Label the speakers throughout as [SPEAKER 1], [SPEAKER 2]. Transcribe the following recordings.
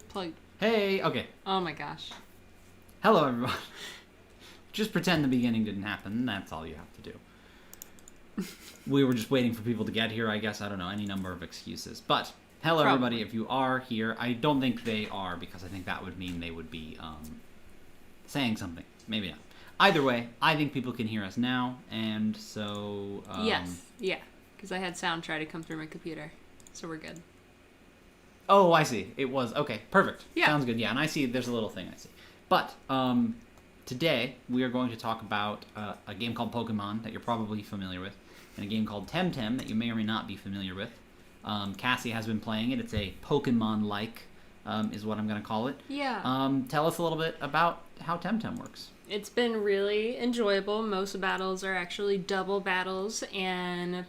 [SPEAKER 1] Plug.
[SPEAKER 2] Hey, okay.
[SPEAKER 1] Oh my gosh.
[SPEAKER 2] Hello, everyone. Just pretend the beginning didn't happen. That's all you have to do. We were just waiting for people to get here, I guess. I don't know, any number of excuses. But, hello, everybody. If you are here, I don't think they are, because I think that would mean they would be saying something. Maybe not. Either way, I think people can hear us now, and so...
[SPEAKER 1] Yes, yeah. Because I had sound try to come through my computer. So we're good.
[SPEAKER 2] Oh, I see. It was... Okay, perfect.
[SPEAKER 1] Yeah.
[SPEAKER 2] Sounds good. Yeah, and I see there's a little thing I see. But, today, we are going to talk about a game called Pokemon that you're probably familiar with, and a game called TemTem that you may or may not be familiar with. Cassie has been playing it. It's a Pokemon-like, is what I'm going to call it.
[SPEAKER 1] Yeah.
[SPEAKER 2] Tell us a little bit about how TemTem works.
[SPEAKER 1] It's been really enjoyable. Most battles are actually double battles, and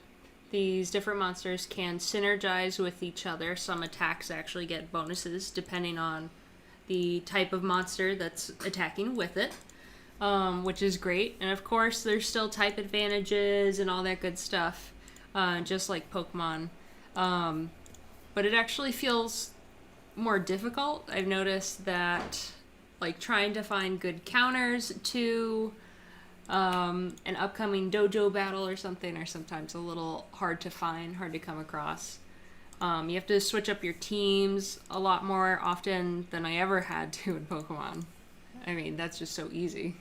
[SPEAKER 1] these different monsters can synergize with each other. Some attacks actually get bonuses depending on the type of monster that's attacking with it, which is great. And of course, there's still type advantages and all that good stuff, just like Pokemon. But it actually feels more difficult. I've noticed that, like, trying to find good counters to an upcoming dojo battle or something are sometimes a little hard to find, hard to come across. You have to switch up your teams a lot more often than I ever had to in Pokemon. I mean, that's just so easy.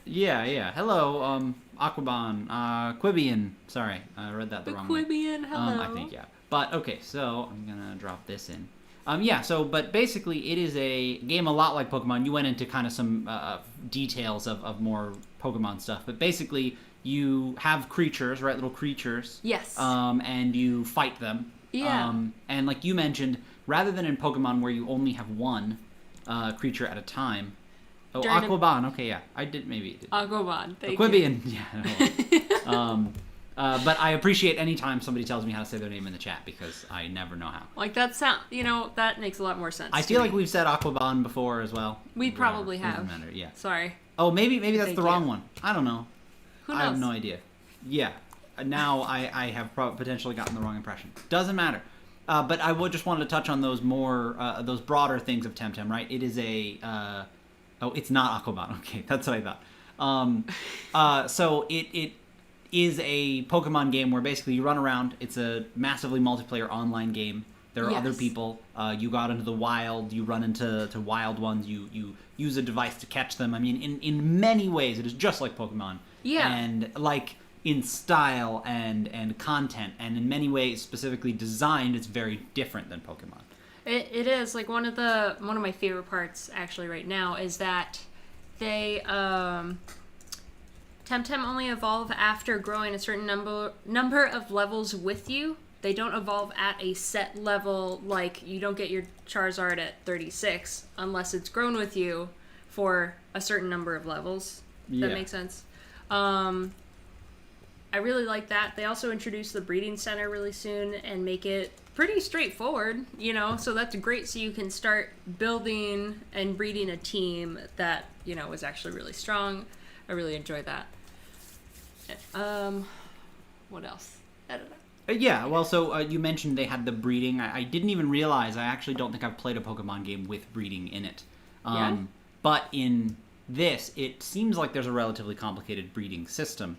[SPEAKER 2] Yeah. Hello, Aquaban, Quibian. Sorry, I read that the wrong way.
[SPEAKER 1] Quibian, hello.
[SPEAKER 2] I think, yeah. But, okay, so I'm gonna drop this in. But basically it is a game a lot like Pokemon. You went into kind of some details of more Pokemon stuff, but basically you have creatures, right, little creatures.
[SPEAKER 1] Yes.
[SPEAKER 2] And you fight them.
[SPEAKER 1] Yeah.
[SPEAKER 2] And like you mentioned, rather than in Pokemon where you only have one creature at a time. Oh, Aquaban, okay, yeah. I did, maybe it did.
[SPEAKER 1] Aquaban, thank
[SPEAKER 2] Quibian, yeah. But I appreciate any time somebody tells me how to say their name in the chat, because I never know how.
[SPEAKER 1] Like, that sound, that makes a lot more sense.
[SPEAKER 2] I feel like we've said Aquaban before as well.
[SPEAKER 1] We probably have.
[SPEAKER 2] Doesn't matter, yeah.
[SPEAKER 1] Sorry.
[SPEAKER 2] Oh, maybe that's the wrong one. I don't know.
[SPEAKER 1] Who knows?
[SPEAKER 2] I have no idea. Yeah. Now I have potentially gotten the wrong impression. Doesn't matter. But I would just wanted to touch on those more, those broader things of TemTem, right? It is a... it's not Aquaban. Okay, that's what I thought. So it is a Pokemon game where basically you run around. It's a massively multiplayer online game. There are other people. You got into the wild. You run into wild ones. You use a device to catch them. I mean, in many ways, it is just like Pokemon.
[SPEAKER 1] Yeah.
[SPEAKER 2] And like in style and content, and in many ways specifically designed, it's very different than Pokemon.
[SPEAKER 1] It is. Like, one of my favorite parts actually right now is that they TemTem only evolve after growing a certain number of levels with you. They don't evolve at a set level, like you don't get your Charizard at 36 unless it's grown with you for a certain number of levels. That makes sense. I really like that. They also introduce the breeding center really soon and make it pretty straightforward, so that's great. So you can start building and breeding a team that, is actually really strong. I really enjoy that. What else? I don't know.
[SPEAKER 2] Yeah, well, so you mentioned they had the breeding. I didn't even realize. I actually don't think I've played a Pokemon game with breeding in it. But in this, it seems like there's a relatively complicated breeding system.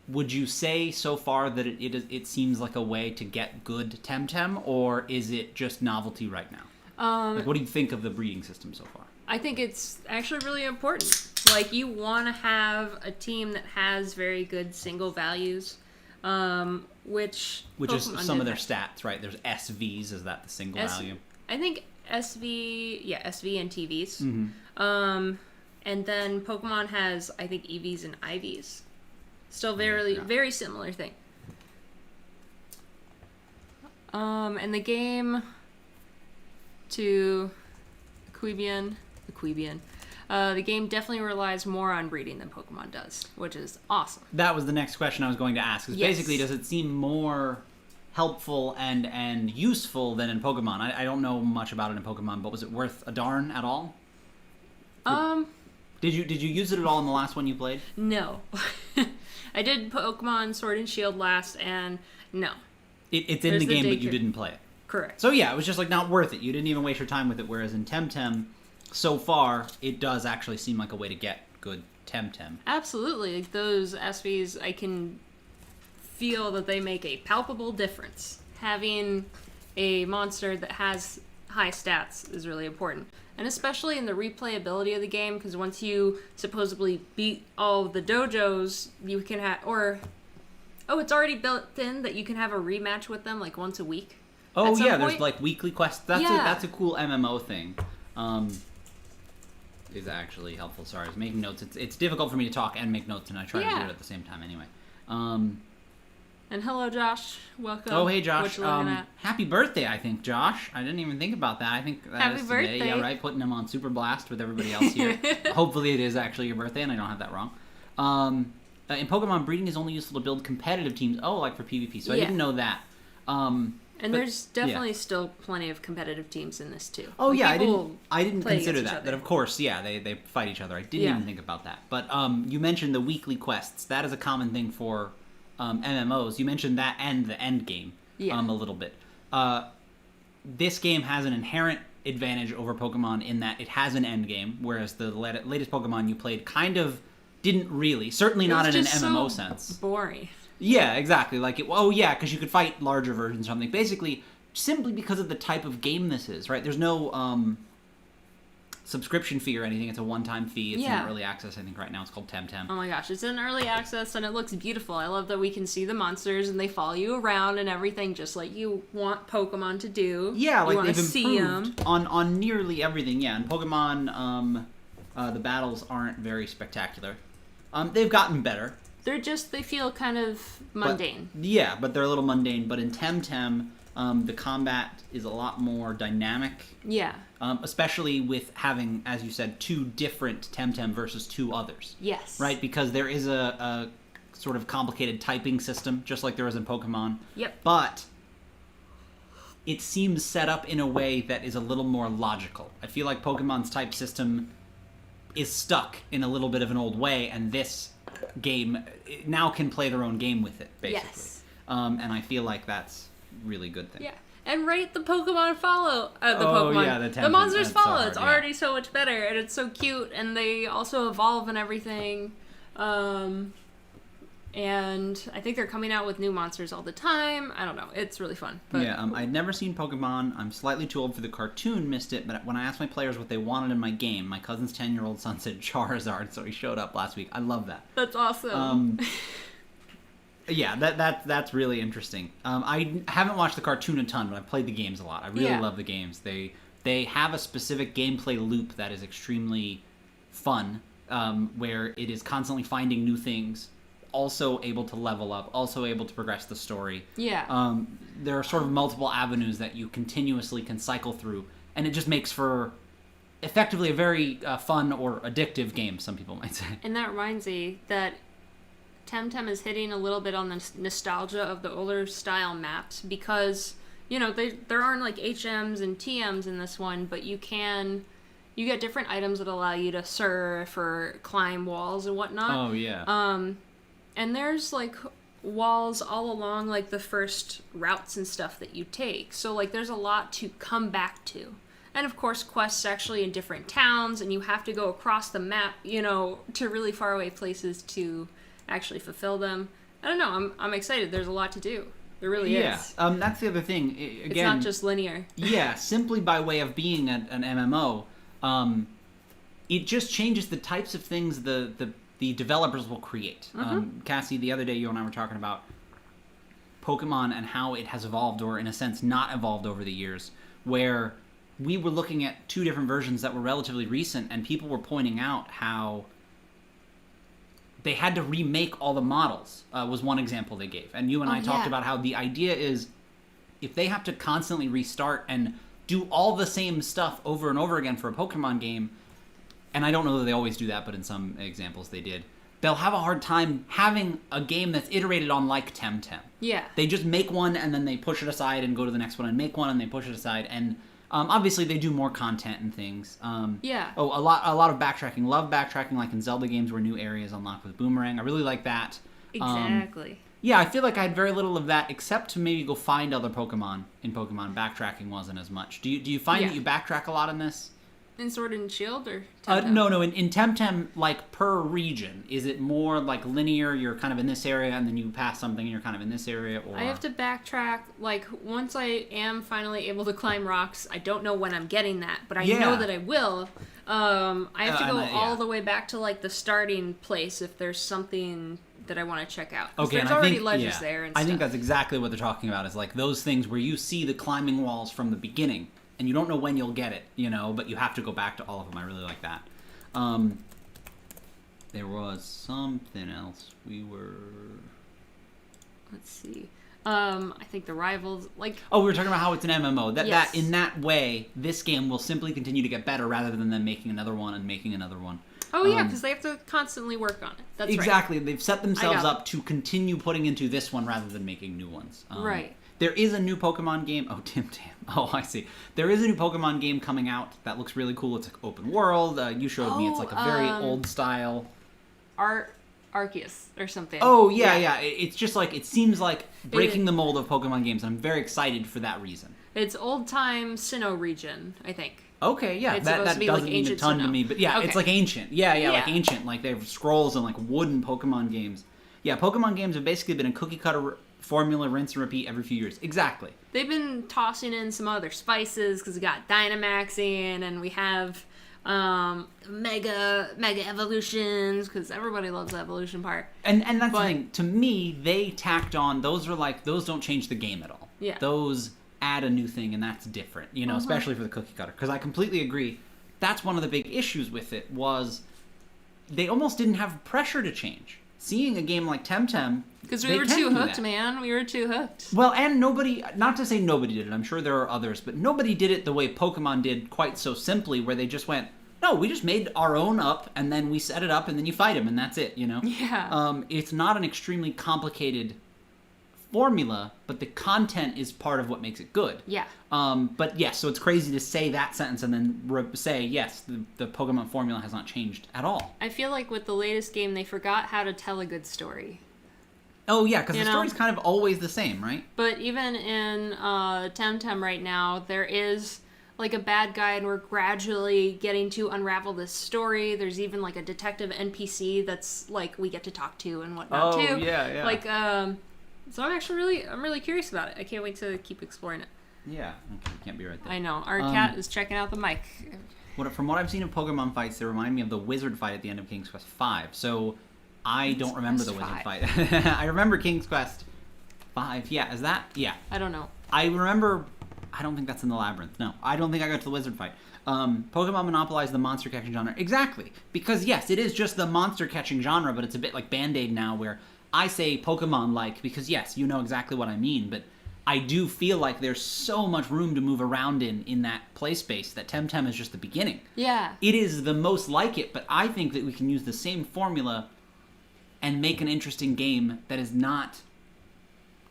[SPEAKER 2] Would you say so far that it seems like a way to get good TemTem, or is it just novelty right now? What do you think of the breeding system so far?
[SPEAKER 1] I think it's actually really important. Like, you want to have a team that has very good single values, which
[SPEAKER 2] is some of their stats, right? There's SVs, is that the single value?
[SPEAKER 1] I think SV and TVs.
[SPEAKER 2] Mm-hmm.
[SPEAKER 1] And then Pokemon has, I think, EVs and IVs. Still very similar thing. And the game to the game definitely relies more on breeding than Pokemon does, which is awesome.
[SPEAKER 2] That was the next question I was going to ask. Basically, does it seem more helpful and useful than in Pokemon? I don't know much about it in Pokemon, but was it worth a darn at all? Did you use it at all in the last one you played?
[SPEAKER 1] No. I did Pokemon Sword and Shield last, and no.
[SPEAKER 2] It's in the game, but you didn't play it.
[SPEAKER 1] Correct.
[SPEAKER 2] So yeah, it was just like not worth it. You didn't even waste your time with it. Whereas in TemTem, so far, it does actually seem like a way to get good TemTem.
[SPEAKER 1] Absolutely. Like those SVs, I can feel that they make a palpable difference. Having a monster that has high stats is really important. And especially in the replayability of the game, because once you supposedly beat all of the dojos, you can have, it's already built in that you can have a rematch with them like once a week.
[SPEAKER 2] Oh yeah, there's like weekly quests. That's a cool MMO thing. Is actually helpful. Sorry, I was making notes. It's difficult for me to talk and make notes, and I try to do it at the same time anyway.
[SPEAKER 1] And hello, Josh. Welcome.
[SPEAKER 2] Oh, hey, Josh.
[SPEAKER 1] What you looking at?
[SPEAKER 2] Happy birthday, I think, Josh. I didn't even think about that. I think that
[SPEAKER 1] Happy
[SPEAKER 2] is
[SPEAKER 1] birthday.
[SPEAKER 2] today. Yeah, right? Putting him on Super Blast with everybody else here. Hopefully it is actually your birthday, and I don't have that wrong. In Pokemon, breeding is only useful to build competitive teams. Oh, like for PvP. So I didn't know that.
[SPEAKER 1] And there's definitely still plenty of competitive teams in this, too.
[SPEAKER 2] Oh,
[SPEAKER 1] Like,
[SPEAKER 2] yeah, I didn't consider
[SPEAKER 1] each
[SPEAKER 2] that.
[SPEAKER 1] other.
[SPEAKER 2] That, of course, they fight each other. I didn't even think about that. But you mentioned the weekly quests. That is a common thing for MMOs. You mentioned that and the end game a little bit. This game has an inherent advantage over Pokemon in that it has an end game, whereas the latest Pokemon you played kind of didn't really. Certainly not in an MMO sense.
[SPEAKER 1] Boring.
[SPEAKER 2] Yeah, exactly. Like, because you could fight larger versions or something. Basically, simply because of the type of game this is, right? There's no subscription fee or anything. It's a one-time fee. It's in early access, I think, right now. It's called TemTem.
[SPEAKER 1] Oh my gosh, it's in early access, and it looks beautiful. I love that we can see the monsters, and they follow you around and everything, just like you want Pokemon to do.
[SPEAKER 2] Yeah, like
[SPEAKER 1] they've
[SPEAKER 2] improved on nearly everything. Yeah, in Pokemon, the battles aren't very spectacular. They've gotten better.
[SPEAKER 1] They feel kind of mundane.
[SPEAKER 2] But they're a little mundane. But in TemTem, the combat is a lot more dynamic.
[SPEAKER 1] Yeah.
[SPEAKER 2] Especially with having, as you said, 2 different TemTem versus 2 others.
[SPEAKER 1] Yes.
[SPEAKER 2] Right? Because there is a sort of complicated typing system, just like there is in Pokemon.
[SPEAKER 1] Yep.
[SPEAKER 2] But it seems set up in a way that is a little more logical. I feel like Pokemon's type system is stuck in a little bit of an old way, and this game now can play their own game with it, basically.
[SPEAKER 1] Yes.
[SPEAKER 2] And I feel like that's a really good thing.
[SPEAKER 1] Yeah. And the Pokemon follow.
[SPEAKER 2] The
[SPEAKER 1] monsters follow.
[SPEAKER 2] So
[SPEAKER 1] it's already so much better, and it's so cute, and they also evolve and everything. And I think they're coming out with new monsters all the time. I don't know. It's really fun. But...
[SPEAKER 2] I'd never seen Pokemon. I'm slightly too old for the cartoon, missed it, but when I asked my players what they wanted in my game, my cousin's 10-year-old son said Charizard, so he showed up last week. I love that.
[SPEAKER 1] That's awesome.
[SPEAKER 2] That's really interesting. I haven't watched the cartoon a ton, but I've played the games a lot. I really love the games. They have a specific gameplay loop that is extremely fun, where it is constantly finding new things, also able to level up, also able to progress the story.
[SPEAKER 1] Yeah.
[SPEAKER 2] There are sort of multiple avenues that you continuously can cycle through, and it just makes for effectively a very fun or addictive game, some people might say.
[SPEAKER 1] And that reminds me that TemTem is hitting a little bit on the nostalgia of the older style maps, because, there aren't like HMs and TMs in this one, but you get different items that allow you to surf or climb walls and whatnot.
[SPEAKER 2] Oh, yeah.
[SPEAKER 1] And there's, like, walls all along, like, the first routes and stuff that you take. So, like, there's a lot to come back to. And, of course, quests actually in different towns, and you have to go across the map, to really far away places to actually fulfill them. I don't know. I'm excited. There's a lot to do. There really is.
[SPEAKER 2] That's the other thing. Again,
[SPEAKER 1] it's not just linear.
[SPEAKER 2] Simply by way of being an MMO, it just changes the types of things the developers will create. Cassie, the other day you and I were talking about Pokemon and how it has evolved, or in a sense not evolved over the years, where we were looking at 2 different versions that were relatively recent, and people were pointing out how they had to remake all the models, was one example they gave. And you and I talked about how the idea is, if they have to constantly restart and do all the same stuff over and over again for a Pokemon game, and I don't know that they always do that, but in some examples they did, they'll have a hard time having a game that's iterated on like TemTem.
[SPEAKER 1] Yeah.
[SPEAKER 2] They just make one, and then they push it aside and go to the next one, and make one, and they push it aside, and obviously they do more content and things. A lot of backtracking. Love backtracking, like in Zelda games where new areas unlock with Boomerang. I really like that.
[SPEAKER 1] Exactly.
[SPEAKER 2] Yeah, I feel like I had very little of that, except to maybe go find other Pokemon. In Pokemon, backtracking wasn't as much. Do you find that you backtrack a lot in this?
[SPEAKER 1] In Sword and Shield or TemTem?
[SPEAKER 2] No. In TemTem, like, per region, is it more, like, linear, you're kind of in this area, and then you pass something and you're kind of in this area, or...
[SPEAKER 1] I have to backtrack, like, once I am finally able to climb rocks, I don't know when I'm getting that, but I know that I will. I have to go all the way back to, like, the starting place if there's something that I want to check out. Okay, there's already ledges there and stuff.
[SPEAKER 2] I think that's exactly what they're talking about, is, like, those things where you see the climbing walls from the beginning, and you don't know when you'll get it, you know, but you have to go back to all of them. I really like that. There was something else
[SPEAKER 1] Let's see. I think the rivals, like...
[SPEAKER 2] Oh, we were talking about how it's an MMO. That in that way, this game will simply continue to get better rather than them making another one and making another one.
[SPEAKER 1] Oh, yeah, because they have to constantly work on it. That's
[SPEAKER 2] exactly.
[SPEAKER 1] Right.
[SPEAKER 2] They've set themselves up to continue putting into this one rather than making new ones.
[SPEAKER 1] Right.
[SPEAKER 2] There is a new Pokemon game. Oh, TemTem. Oh, I see. There is a new Pokemon game coming out that looks really cool. It's like open world. You showed me. It's like a very old style.
[SPEAKER 1] Arceus or something.
[SPEAKER 2] Oh, yeah. It's just like, it seems like breaking the mold of Pokemon games, and I'm very excited for that reason.
[SPEAKER 1] It's old-time Sinnoh region, I think.
[SPEAKER 2] Okay, yeah. That doesn't like mean a ton to me, but yeah, it's like ancient. Yeah, like ancient. Like they have scrolls and like wooden Pokemon games. Yeah, Pokemon games have basically been a cookie-cutter formula, rinse and repeat every few years. Exactly.
[SPEAKER 1] They've been tossing in some other spices because we got Dynamaxing and we have mega evolutions because everybody loves the evolution part.
[SPEAKER 2] And that's the thing. To me, they tacked on, those don't change the game at all.
[SPEAKER 1] Yeah.
[SPEAKER 2] Those add a new thing, and that's different, you know, especially for the cookie cutter. Because I completely agree. That's one of the big issues with it was they almost didn't have pressure to change. Seeing a game like TemTem,
[SPEAKER 1] because we were too hooked, man. We were too hooked.
[SPEAKER 2] Well, and nobody, not to say nobody did it, I'm sure there are others, but nobody did it the way Pokemon did quite so simply, where they just went, no, we just made our own up, and then we set it up, and then you fight them, and that's it, you know?
[SPEAKER 1] Yeah.
[SPEAKER 2] It's not an extremely complicated formula, but the content is part of what makes it good.
[SPEAKER 1] Yeah.
[SPEAKER 2] But yes, so it's crazy to say that sentence and then say, yes, the Pokemon formula has not changed at all.
[SPEAKER 1] I feel like with the latest game, they forgot how to tell a good story.
[SPEAKER 2] Oh, yeah, because the story's kind of always the same, right?
[SPEAKER 1] But even in TemTem right now, there is like a bad guy, and we're gradually getting to unravel this story. There's even like a detective NPC that's like we get to talk to and whatnot too.
[SPEAKER 2] Oh, yeah.
[SPEAKER 1] Like, so I'm really curious about it. I can't wait to keep exploring it.
[SPEAKER 2] Yeah, okay, can't be right there.
[SPEAKER 1] I know. Our cat is checking out the mic.
[SPEAKER 2] From what I've seen of Pokemon fights, they remind me of the wizard fight at the end of King's Quest V. So I don't remember the wizard fight. I remember King's Quest V. Yeah, is that? Yeah.
[SPEAKER 1] I don't know.
[SPEAKER 2] I remember. I don't think that's in the Labyrinth. No, I don't think I got to the wizard fight. Pokemon monopolized the monster catching genre. Exactly. Because yes, it is just the monster catching genre, but it's a bit like Band-Aid now, where I say Pokemon-like because yes, you know exactly what I mean, but I do feel like there's so much room to move around in that play space that TemTem is just the beginning.
[SPEAKER 1] Yeah.
[SPEAKER 2] It is the most like it, but I think that we can use the same formula and make an interesting game that is not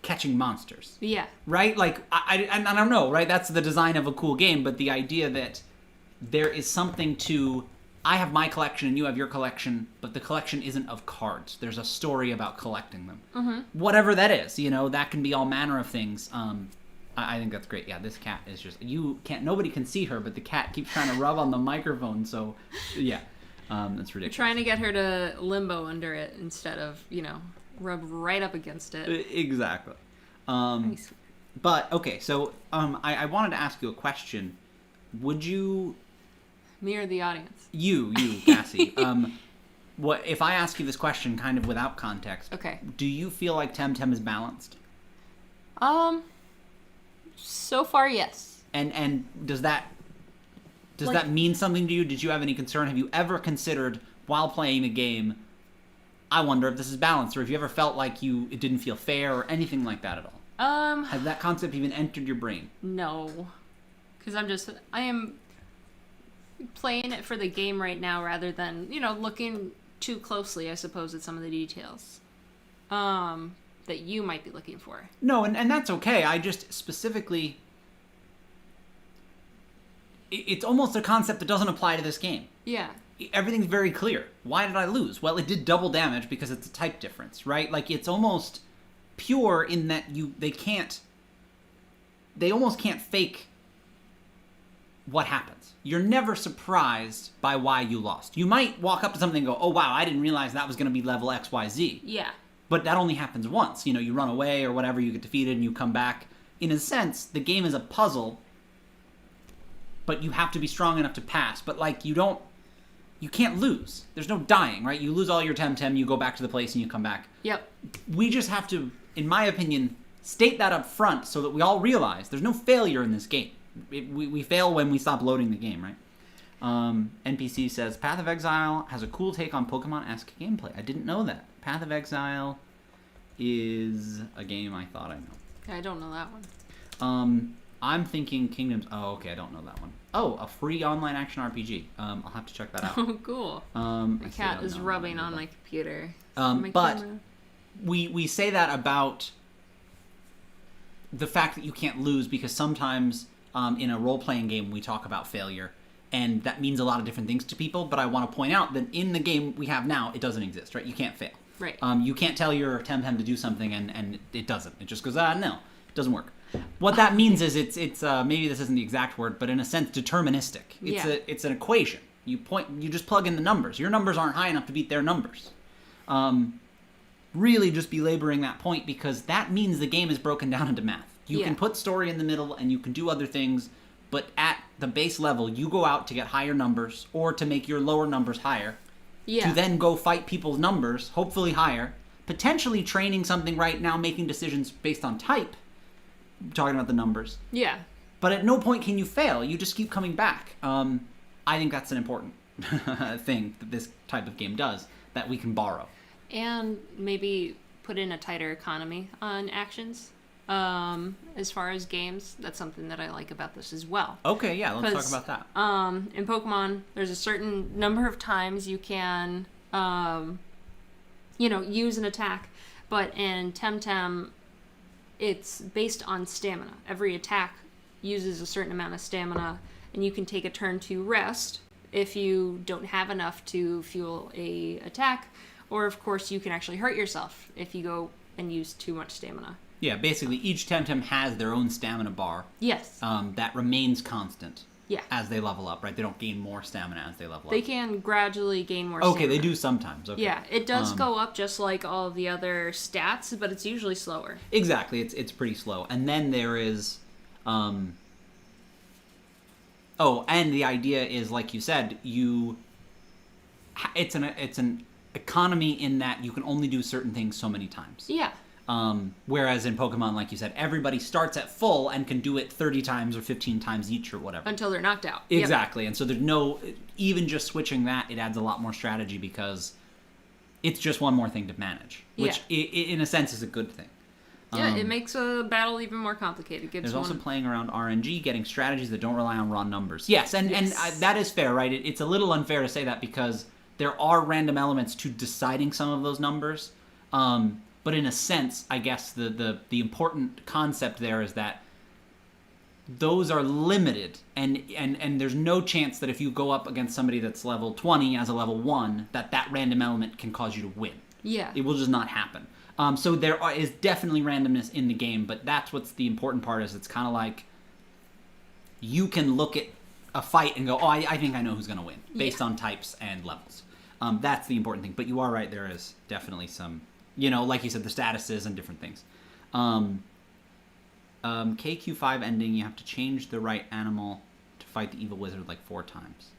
[SPEAKER 2] catching monsters.
[SPEAKER 1] Yeah.
[SPEAKER 2] Right? Like, I don't know, right? That's the design of a cool game, but the idea that there is something to, I have my collection and you have your collection, but the collection isn't of cards. There's a story about collecting them. Mm-hmm. Whatever that is, you know, that can be all manner of things. I think that's great. Yeah, this cat is just, nobody can see her, but the cat keeps trying to rub on the microphone, so, yeah. That's ridiculous.
[SPEAKER 1] Trying to get her to limbo under it instead of, rub right up against it.
[SPEAKER 2] Exactly.
[SPEAKER 1] Nice.
[SPEAKER 2] But, okay, so I wanted to ask you a question. Would you...
[SPEAKER 1] Me or the audience?
[SPEAKER 2] You, Cassie. What if I ask you this question kind of without context?
[SPEAKER 1] Okay.
[SPEAKER 2] Do you feel like TemTem is balanced?
[SPEAKER 1] So far, yes.
[SPEAKER 2] And does that mean something to you? Did you have any concern? Have you ever considered, while playing the game, I wonder if this is balanced, or if you ever felt like it didn't feel fair, or anything like that at all? Has that concept even entered your brain?
[SPEAKER 1] No. Because I am playing it for the game right now rather than, looking too closely, I suppose, at some of the details that you might be looking for.
[SPEAKER 2] No, and that's okay. I just specifically... It's almost a concept that doesn't apply to this game.
[SPEAKER 1] Yeah.
[SPEAKER 2] Everything's very clear. Why did I lose? Well, it did double damage because it's a type difference, right? Like, it's almost... pure in that they almost can't fake what happens. You're never surprised by why you lost. You might walk up to something and go, oh wow, I didn't realize that was going to be level XYZ.
[SPEAKER 1] Yeah.
[SPEAKER 2] But that only happens once. You run away or whatever, you get defeated and you come back. In a sense, the game is a puzzle, but you have to be strong enough to pass. But you can't lose. There's no dying, right? You lose all your TemTem, you go back to the place and you come back.
[SPEAKER 1] Yep. We
[SPEAKER 2] just have to, in my opinion, state that up front so that we all realize there's no failure in this game. We fail when we stop loading the game, right? NPC says, Path of Exile has a cool take on Pokemon-esque gameplay. I didn't know that. Path of Exile is a game I thought I know.
[SPEAKER 1] I don't know that one.
[SPEAKER 2] I'm thinking Kingdoms... Oh, okay, I don't know that one. Oh, a free online action RPG. I'll have to check that out.
[SPEAKER 1] Oh, cool. My cat is rubbing on my computer.
[SPEAKER 2] But we say that about the fact that you can't lose because sometimes in a role-playing game we talk about failure, and that means a lot of different things to people, but I want to point out that in the game we have now, it doesn't exist, right? You can't fail.
[SPEAKER 1] Right.
[SPEAKER 2] You can't tell your TemTem to do something and it doesn't. It just goes, no, it doesn't work. What that means is it's maybe this isn't the exact word, but in a sense deterministic. It's an equation. You just plug in the numbers. Your numbers aren't high enough to beat their numbers. Really just belaboring that point because that means the game is broken down into math. You can put story in the middle and you can do other things, but at the base level, you go out to get higher numbers or to make your lower numbers higher. Yeah. To then go fight people's numbers, hopefully higher, potentially training something right now, making decisions based on type, talking about the numbers.
[SPEAKER 1] Yeah.
[SPEAKER 2] But at no point can you fail. You just keep coming back. I think that's an important thing that this type of game does that we can borrow. And
[SPEAKER 1] maybe put in a tighter economy on actions. As far as games, that's something that I like about this as well.
[SPEAKER 2] Okay, yeah, let's talk about that.
[SPEAKER 1] In Pokemon, there's a certain number of times you can, use an attack, but in TemTem, it's based on stamina. Every attack uses a certain amount of stamina, and you can take a turn to rest if you don't have enough to fuel a attack, or of course you can actually hurt yourself if you go and use too much stamina.
[SPEAKER 2] Yeah, basically each TemTem has their own stamina bar.
[SPEAKER 1] Yes.
[SPEAKER 2] That remains constant.
[SPEAKER 1] Yeah.
[SPEAKER 2] As they level up, right? They don't gain more stamina as they level up.
[SPEAKER 1] They can gradually gain more stamina.
[SPEAKER 2] Okay, they do sometimes. Okay.
[SPEAKER 1] Yeah, it does go up just like all of the other stats, but it's usually slower.
[SPEAKER 2] Exactly, it's pretty slow. And then there is... and the idea is, like you said, it's an economy in that you can only do certain things so many times.
[SPEAKER 1] Yeah.
[SPEAKER 2] Whereas in Pokemon, like you said, everybody starts at full and can do it 30 times or 15 times each or whatever.
[SPEAKER 1] Until they're knocked out.
[SPEAKER 2] Exactly. Yep. And so there's no... Even just switching that, it adds a lot more strategy because it's just one more thing to manage. Which, in a sense, is a good thing.
[SPEAKER 1] Yeah, it makes a battle even more complicated.
[SPEAKER 2] There's also playing around RNG, getting strategies that don't rely on raw numbers. Yes, and that is fair, right? It's a little unfair to say that because there are random elements to deciding some of those numbers. But in a sense, I guess the important concept there is that those are limited, and there's no chance that if you go up against somebody that's level 20 as a level 1, that random element can cause you to win.
[SPEAKER 1] Yeah.
[SPEAKER 2] It will just not happen. So there is definitely randomness in the game, but that's what's the important part is it's kind of like you can look at a fight and go, oh, I think I know who's going to win based on types and levels. That's the important thing. But you are right, there is definitely some... like you said, the statuses and different things. KQ5 ending, you have to change the right animal to fight the evil wizard like 4 times.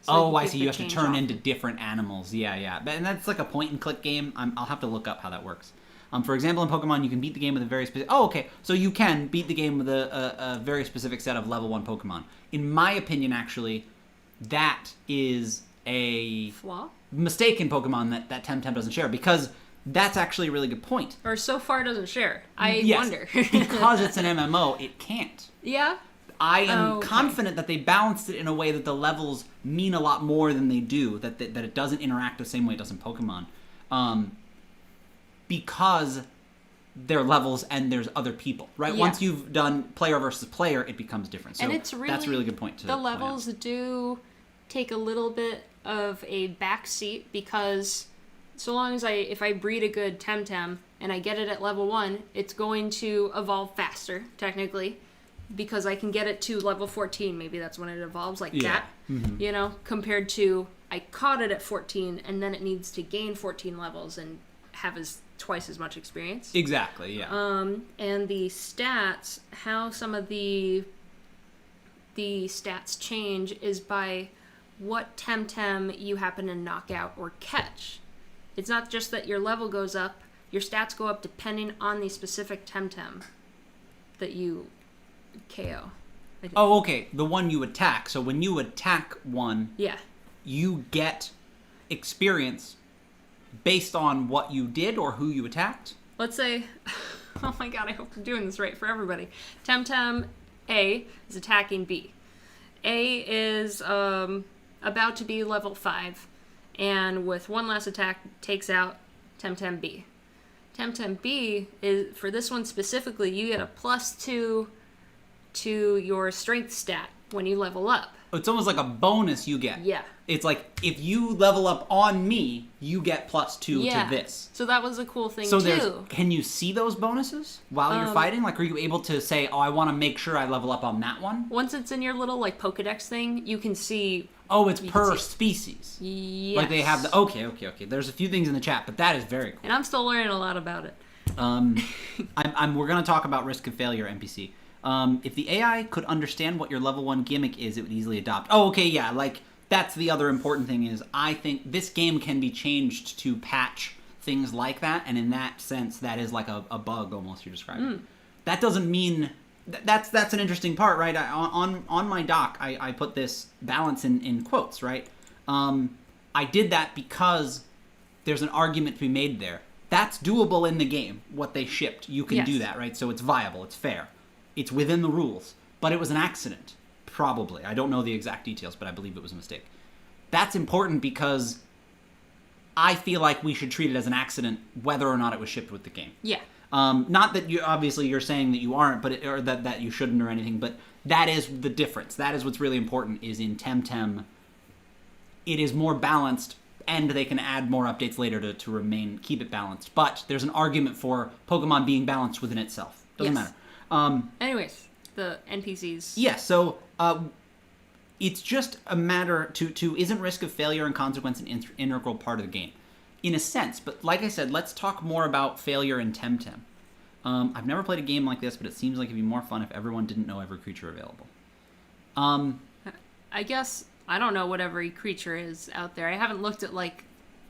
[SPEAKER 2] So I see. You have to turn into different animals. Yeah. And that's like a point-and-click game. I'll have to look up how that works. For example, in Pokemon, you can beat the game with a very specific... Oh, okay. So you can beat the game with a very specific set of level 1 Pokemon. In my opinion, actually, that is a...
[SPEAKER 1] flaw?
[SPEAKER 2] Mistake in Pokemon that TemTem doesn't share, because that's actually a really good point.
[SPEAKER 1] Or so far doesn't share. I wonder.
[SPEAKER 2] Because it's an MMO, it can't.
[SPEAKER 1] Yeah?
[SPEAKER 2] I am confident that they balanced it in a way that the levels mean a lot more than they do, that it doesn't interact the same way it does in Pokemon. Because they're levels and there's other people, right? Yeah. Once you've done player versus player, it becomes different. So that's a really good point to
[SPEAKER 1] the levels do take a little bit of a backseat because so long as if I breed a good TemTem and I get it at level 1, it's going to evolve faster, technically, because I can get it to level 14. Maybe that's when it evolves, like that, you know, compared to I caught it at 14 and then it needs to gain 14 levels and have twice as much experience.
[SPEAKER 2] Exactly, yeah.
[SPEAKER 1] And the stats, how some of the stats change is by what TemTem you happen to knock out or catch. It's not just that your level goes up, your stats go up depending on the specific TemTem that you KO.
[SPEAKER 2] Oh, okay. The one you attack. So when you attack one,
[SPEAKER 1] yeah,
[SPEAKER 2] you get experience based on what you did or who you attacked?
[SPEAKER 1] Let's say, oh my god, I hope I'm doing this right for everybody. TemTem A is attacking B. A is about to be level 5, and with one last attack takes out TemTem B. TemTem B is, for this one specifically, you get a +2 to your strength stat when you level up.
[SPEAKER 2] It's almost like a bonus you get.
[SPEAKER 1] Yeah.
[SPEAKER 2] It's like, if you level up on me, you get +2 to this.
[SPEAKER 1] So that was a cool thing,
[SPEAKER 2] so
[SPEAKER 1] too.
[SPEAKER 2] Can you see those bonuses while you're fighting? Like, are you able to say, oh, I want to make sure I level up on that one?
[SPEAKER 1] Once it's in your little, like, Pokedex thing, you can see...
[SPEAKER 2] Oh, it's per species.
[SPEAKER 1] Yes.
[SPEAKER 2] Like, they have the... Okay. There's a few things in the chat, but that is very cool.
[SPEAKER 1] And I'm still learning a lot about it.
[SPEAKER 2] We're going to talk about risk of failure, NPC. If the AI could understand what your level 1 gimmick is, it would easily adopt. Oh, okay, yeah, like, that's the other important thing is, I think this game can be changed to patch things like that, and in that sense, that is like a bug, almost, you're describing. That doesn't mean... That's an interesting part, right? On my doc, I put this balance in quotes, right? I did that because there's an argument to be made there. That's doable in the game, what they shipped. You can do that, right? So it's viable, it's fair. It's within the rules, but it was an accident, probably. I don't know the exact details, but I believe it was a mistake. That's important because I feel like we should treat it as an accident whether or not it was shipped with the game.
[SPEAKER 1] Yeah.
[SPEAKER 2] Not that you're saying that you aren't, or that you shouldn't or anything, but that is the difference. That is what's really important, is in TemTem, it is more balanced, and they can add more updates later to keep it balanced. But there's an argument for Pokemon being balanced within itself. Doesn't matter.
[SPEAKER 1] Anyways, the NPCs.
[SPEAKER 2] Yeah, so it's just a matter to isn't risk of failure and consequence an integral part of the game? In a sense, but like I said, let's talk more about failure in TemTem. I've never played a game like this, but it seems like it'd be more fun if everyone didn't know every creature available.
[SPEAKER 1] I guess, I don't know what every creature is out there. I haven't looked at, like,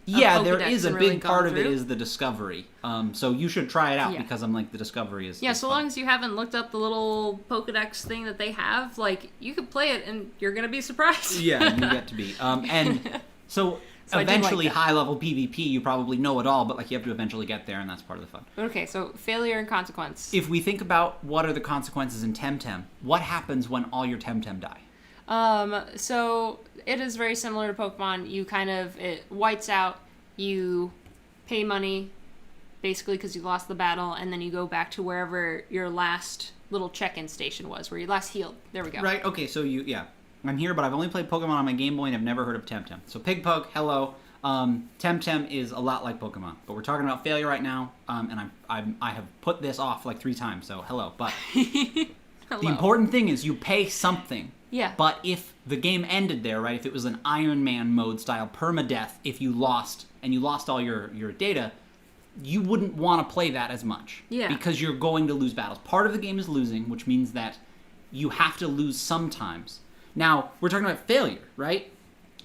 [SPEAKER 2] yeah, there is a
[SPEAKER 1] really
[SPEAKER 2] big part of it is the discovery. So you should try it out because I'm like, the discovery is
[SPEAKER 1] so
[SPEAKER 2] fun.
[SPEAKER 1] long as you haven't looked up the little Pokedex thing that they have, like, you could play it and you're going to be surprised.
[SPEAKER 2] Yeah, you get to be. And so eventually high-level PvP, you probably know it all, but like you have to eventually get there, and that's part of the fun.
[SPEAKER 1] Okay, so failure and consequence.
[SPEAKER 2] If we think about what are the consequences in TemTem, what happens when all your TemTem die?
[SPEAKER 1] So it is very similar to Pokemon. It whites out, you pay money, basically because you lost the battle, and then you go back to wherever your last little check-in station was, where you last healed. There we go.
[SPEAKER 2] Right, okay, so I'm here, but I've only played Pokemon on my Game Boy and I've never heard of TemTem. So Pigpug, hello. TemTem is a lot like Pokemon, but we're talking about failure right now, and I have put this off like 3 times, so hello. But
[SPEAKER 1] hello.
[SPEAKER 2] The important thing is you pay something.
[SPEAKER 1] Yeah.
[SPEAKER 2] But if the game ended there, right, if it was an Iron Man mode style permadeath, if you lost all your data, you wouldn't want to play that as much.
[SPEAKER 1] Yeah.
[SPEAKER 2] Because you're going to lose battles. Part of the game is losing, which means that you have to lose sometimes. Now, we're talking about failure, right?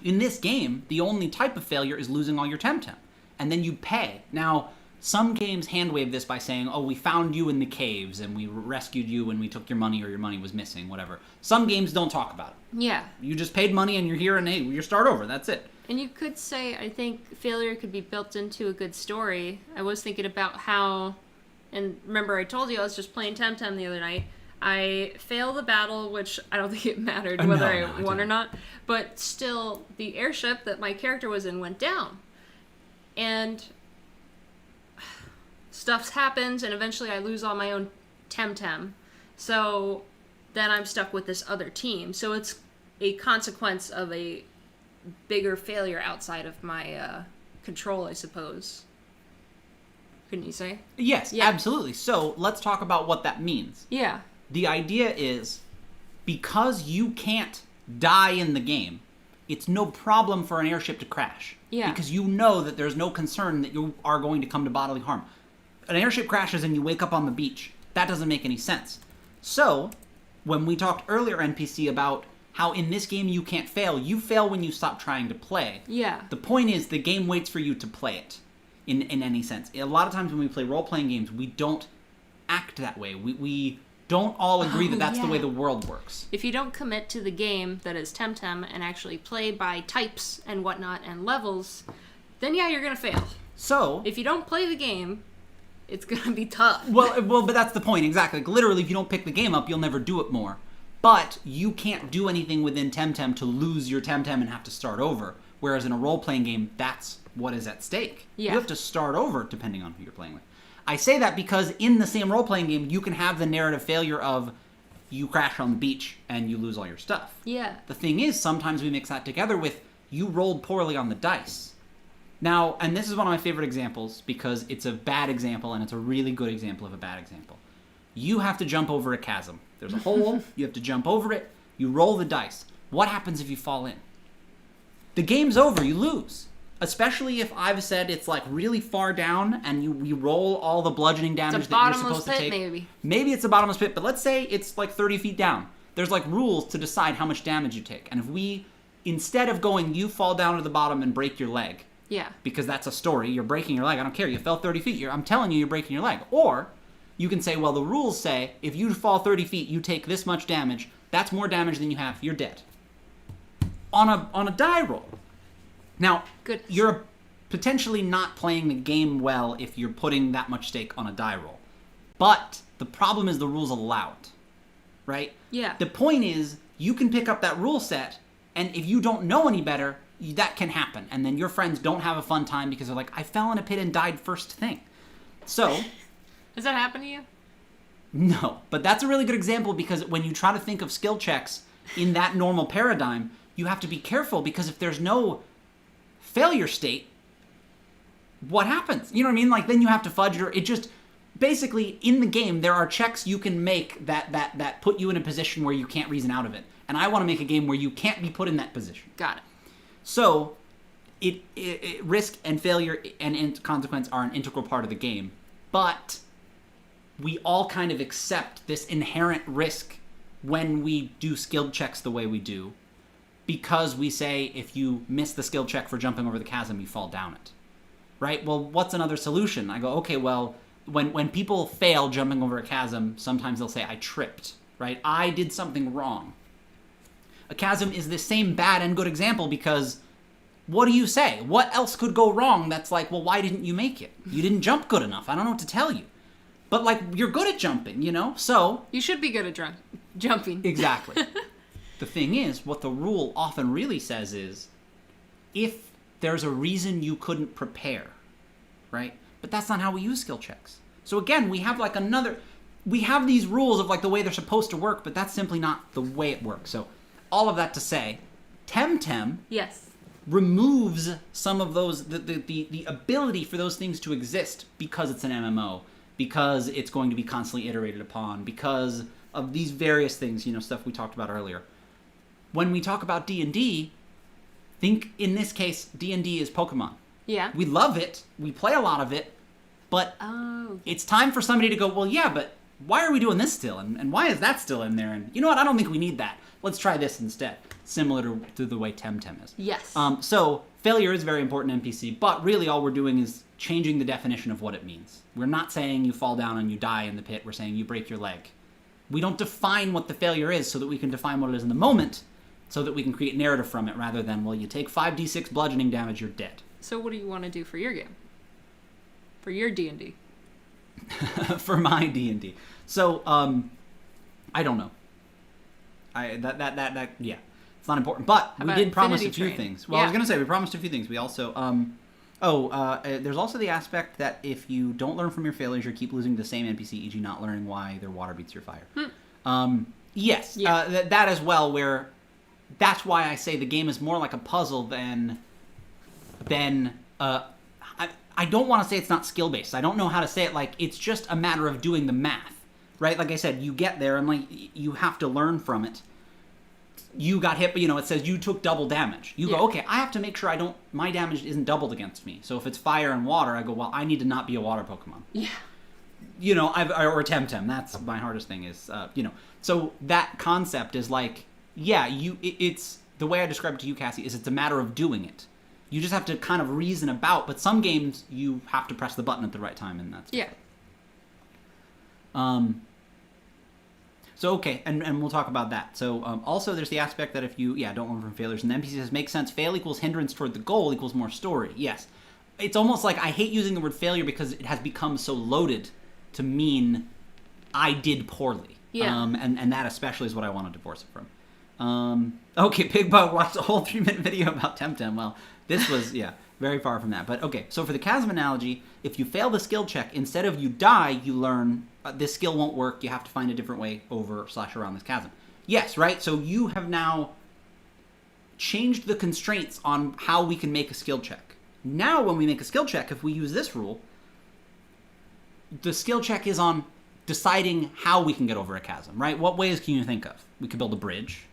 [SPEAKER 2] In this game, the only type of failure is losing all your TemTem. And then you pay. Now, some games hand-wave this by saying, oh, we found you in the caves, and we rescued you, and we took your money, or your money was missing, whatever. Some games don't talk about it.
[SPEAKER 1] Yeah. You
[SPEAKER 2] just paid money, and you're here, and hey, you start over. That's it.
[SPEAKER 1] And you could say, I think failure could be built into a good story. I was thinking about how, and remember I told you I was just playing TemTem the other night. I failed the battle, which I don't think it mattered whether I won or not. But still, the airship that my character was in went down. And stuff happens, and eventually I lose all my own TemTem. So then I'm stuck with this other team. So it's a consequence of a bigger failure outside of my control, I suppose. Couldn't you say?
[SPEAKER 2] Yes,
[SPEAKER 1] Yeah.
[SPEAKER 2] absolutely. So let's talk about what that means.
[SPEAKER 1] Yeah.
[SPEAKER 2] The idea is, because you can't die in the game, it's no problem for an airship to crash.
[SPEAKER 1] Yeah.
[SPEAKER 2] Because you know that there's no concern that you are going to come to bodily harm. An airship crashes and you wake up on the beach. That doesn't make any sense. So, when we talked earlier, NPC, about how in this game you can't fail, you fail when you stop trying to play.
[SPEAKER 1] Yeah.
[SPEAKER 2] The point is, the game waits for you to play it, in any sense. A lot of times when we play role-playing games, we don't act that way. We don't all agree that that's the way the world works.
[SPEAKER 1] If you don't commit to the game that is TemTem and actually play by types and whatnot and levels, then yeah, you're going to fail.
[SPEAKER 2] So,
[SPEAKER 1] If you don't play the game, it's going to be tough.
[SPEAKER 2] well, but that's the point, exactly. Like, literally, if you don't pick the game up, you'll never do it more. But you can't do anything within TemTem to lose your TemTem and have to start over. Whereas in a role-playing game, that's what is at stake.
[SPEAKER 1] Yeah.
[SPEAKER 2] You have to start over, depending on who you're playing with. I say that because in the same role-playing game, you can have the narrative failure of you crash on the beach and you lose all your stuff.
[SPEAKER 1] Yeah.
[SPEAKER 2] The thing is, sometimes we mix that together with you rolled poorly on the dice. Now, and this is one of my favorite examples because it's a bad example and it's a really good example of a bad example. You have to jump over a chasm. There's a hole, you have to jump over it, you roll the dice. What happens if you fall in? The game's over, you lose. Especially if I've said it's like really far down and you roll all the bludgeoning damage that you're supposed to take.
[SPEAKER 1] Maybe.
[SPEAKER 2] Maybe it's a bottomless pit, but let's say it's like 30 feet down. There's like rules to decide how much damage you take. And if we, instead of going, you fall down to the bottom and break your leg,
[SPEAKER 1] Yeah.
[SPEAKER 2] because that's a story, you're breaking your leg, I don't care, you fell 30 feet, I'm telling you you're breaking your leg. Or you can say, well, the rules say if you fall 30 feet, you take this much damage, that's more damage than you have, you're dead. On a die roll. Now,
[SPEAKER 1] Good.
[SPEAKER 2] You're potentially not playing the game well if you're putting that much stake on a die roll. But the problem is the rules allow it, right?
[SPEAKER 1] Yeah.
[SPEAKER 2] The point is, you can pick up that rule set, and if you don't know any better, that can happen. And then your friends don't have a fun time because they're like, I fell in a pit and died first thing. So...
[SPEAKER 1] Does that happen to you?
[SPEAKER 2] No, but that's a really good example because when you try to think of skill checks in that normal paradigm, you have to be careful because if there's no failure state, what happens? You know what I mean? Like, then you have to fudge it just... Basically, in the game, there are checks you can make that put you in a position where you can't reason out of it. And I want to make a game where you can't be put in that position.
[SPEAKER 1] Got it.
[SPEAKER 2] So, risk and failure and consequence are an integral part of the game. But we all kind of accept this inherent risk when we do skill checks the way we do. Because we say if you miss the skill check for jumping over the chasm, you fall down it. Right? Well, what's another solution? I go, okay, well, when people fail jumping over a chasm, sometimes they'll say, I tripped. Right? I did something wrong. A chasm is the same bad and good example because what do you say? What else could go wrong that's like, well, why didn't you make it? You didn't jump good enough. I don't know what to tell you. But, like, you're good at jumping, you know? So...
[SPEAKER 1] You should be good at jumping.
[SPEAKER 2] Exactly. The thing is, what the rule often really says is, if there's a reason you couldn't prepare, right? But that's not how we use skill checks. So again, we have like we have these rules of like the way they're supposed to work, but that's simply not the way it works. So all of that to say, TemTem
[SPEAKER 1] Yes.
[SPEAKER 2] removes some of those, the ability for those things to exist because it's an MMO, because it's going to be constantly iterated upon, because of these various things, you know, stuff we talked about earlier. When we talk about D&D, think in this case, D&D is Pokemon.
[SPEAKER 1] Yeah.
[SPEAKER 2] We love it, we play a lot of it, but
[SPEAKER 1] Oh.
[SPEAKER 2] it's time for somebody to go, well, yeah, but why are we doing this still? And why is that still in there? And you know what, I don't think we need that. Let's try this instead. Similar to the way TemTem is.
[SPEAKER 1] Yes.
[SPEAKER 2] So failure is very important NPC, but really all we're doing is changing the definition of what it means. We're not saying you fall down and you die in the pit. We're saying you break your leg. We don't define what the failure is so that we can define what it is in the moment so that we can create narrative from it rather than, well, you take 5d6 bludgeoning damage, you're dead.
[SPEAKER 1] So what do you want to do for your game? For your D&D?
[SPEAKER 2] For my D&D. So, I don't know. Yeah. It's not important. But we did promise a few things. Well, I was going to say, we promised a few things. We also, there's also the aspect that if you don't learn from your failures, you keep losing the same NPC, e.g. not learning why their water beats your fire. Yes,
[SPEAKER 1] Yeah.
[SPEAKER 2] That as well, where that's why I say the game is more like a puzzle than I don't want to say it's not skill-based. I don't know how to say it. Like, it's just a matter of doing the math, right? Like I said, you get there and, like, you have to learn from it. You got hit, but, it says you took double damage. You go, okay, I have to make sure my damage isn't doubled against me. So if it's fire and water, I go, well, I need to not be a water Pokemon.
[SPEAKER 1] Yeah.
[SPEAKER 2] Or TemTem. That's my hardest thing is, So that concept is like, it's, the way I describe it to you, Cassie, is it's a matter of doing it. You just have to kind of reason about, but some games you have to press the button at the right time, and that's So, okay, and we'll talk about that. So, also there's the aspect that if you, don't learn from failures, and the NPC says, makes sense, fail equals hindrance toward the goal equals more story. Yes. It's almost like I hate using the word failure because it has become so loaded to mean I did poorly.
[SPEAKER 1] Yeah.
[SPEAKER 2] And that especially is what I want to divorce it from. Okay, Big Bug watched a whole 3-minute video about TemTem. Well, this was, very far from that. But okay, so for the chasm analogy, if you fail the skill check, instead of you die, you learn this skill won't work. You have to find a different way over/around this chasm. Yes, right? So you have now changed the constraints on how we can make a skill check. Now when we make a skill check, if we use this rule, the skill check is on deciding how we can get over a chasm, right? What ways can you think of? We could build a bridge.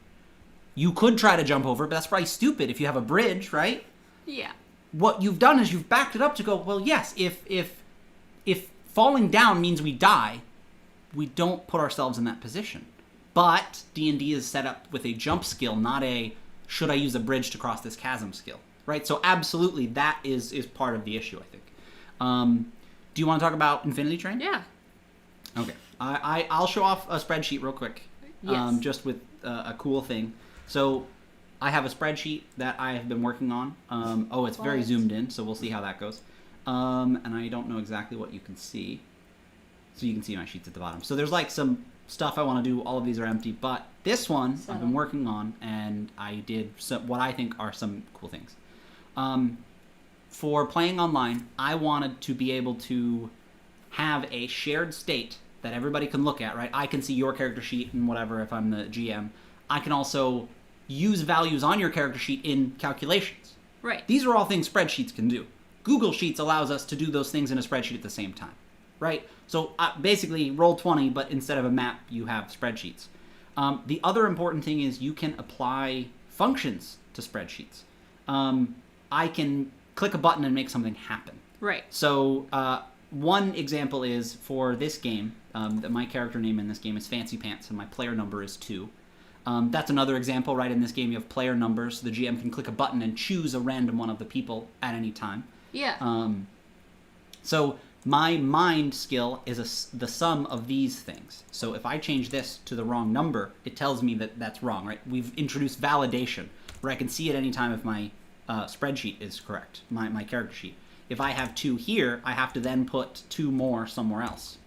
[SPEAKER 2] You could try to jump over it, but that's probably stupid if you have a bridge, right?
[SPEAKER 1] Yeah.
[SPEAKER 2] What you've done is you've backed it up to go, well, yes, if falling down means we die, we don't put ourselves in that position. But D&D is set up with a jump skill, not a should I use a bridge to cross this chasm skill, right? So absolutely, that is part of the issue, I think. Do you want to talk about Infinity Train?
[SPEAKER 1] Yeah.
[SPEAKER 2] Okay. I'll show off a spreadsheet real quick.
[SPEAKER 1] Yes.
[SPEAKER 2] Just with a cool thing. So I have a spreadsheet that I have been working on. It's very zoomed in, so we'll see how that goes. And I don't know exactly what you can see. So you can see my sheets at the bottom. So there's like some stuff I want to do. All of these are empty. But this one I've been working on, and I did what I think are some cool things. For playing online, I wanted to be able to have a shared state that everybody can look at, right? I can see your character sheet and whatever if I'm the GM. I can also use values on your character sheet in calculations.
[SPEAKER 1] Right.
[SPEAKER 2] These are all things spreadsheets can do. Google Sheets allows us to do those things in a spreadsheet at the same time, right? So basically, Roll20, but instead of a map, you have spreadsheets. The other important thing is you can apply functions to spreadsheets. I can click a button and make something happen.
[SPEAKER 1] Right.
[SPEAKER 2] So one example is for this game, that my character name in this game is Fancy Pants, and my player number is 2. That's another example, right? In this game, you have player numbers. The GM can click a button and choose a random one of the people at any time.
[SPEAKER 1] Yeah.
[SPEAKER 2] So my mind skill is the sum of these things. So if I change this to the wrong number, it tells me that that's wrong, right? We've introduced validation, where I can see at any time if my spreadsheet is correct, my character sheet. If I have 2 here, I have to then put 2 more somewhere else.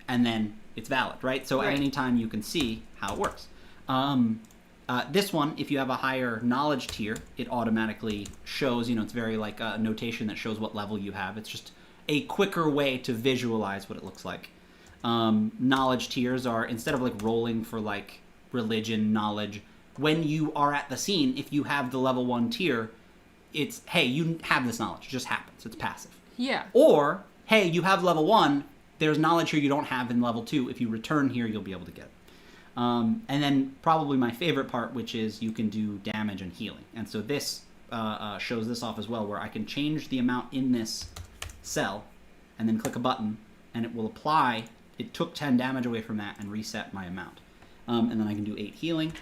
[SPEAKER 2] And then it's valid, right? So at any time you can see how it works. This one, if you have a higher knowledge tier, it automatically shows, it's very like a notation that shows what level you have. It's just a quicker way to visualize what it looks like. Knowledge tiers are, instead of like rolling for like religion, knowledge, when you are at the scene, if you have the level 1 tier, it's, hey, you have this knowledge. It just happens. It's passive.
[SPEAKER 1] Yeah.
[SPEAKER 2] Or, hey, you have level 1, there's knowledge here you don't have in level 2. If you return here, you'll be able to get it. And then probably my favorite part, which is you can do damage and healing. And so this shows this off as well, where I can change the amount in this cell and then click a button, and it will apply. It took 10 damage away from that and reset my amount. And then I can do 8 healing,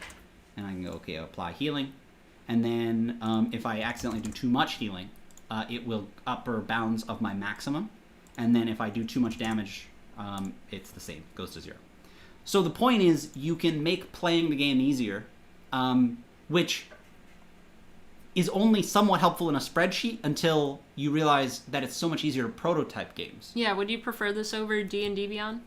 [SPEAKER 2] and I can go, okay, apply healing. And then if I accidentally do too much healing, it will upper bounds of my maximum. And then if I do too much damage, it's the same, goes to 0. So the point is, you can make playing the game easier, which is only somewhat helpful in a spreadsheet until you realize that it's so much easier to prototype games.
[SPEAKER 1] Yeah, would you prefer this over D&D Beyond?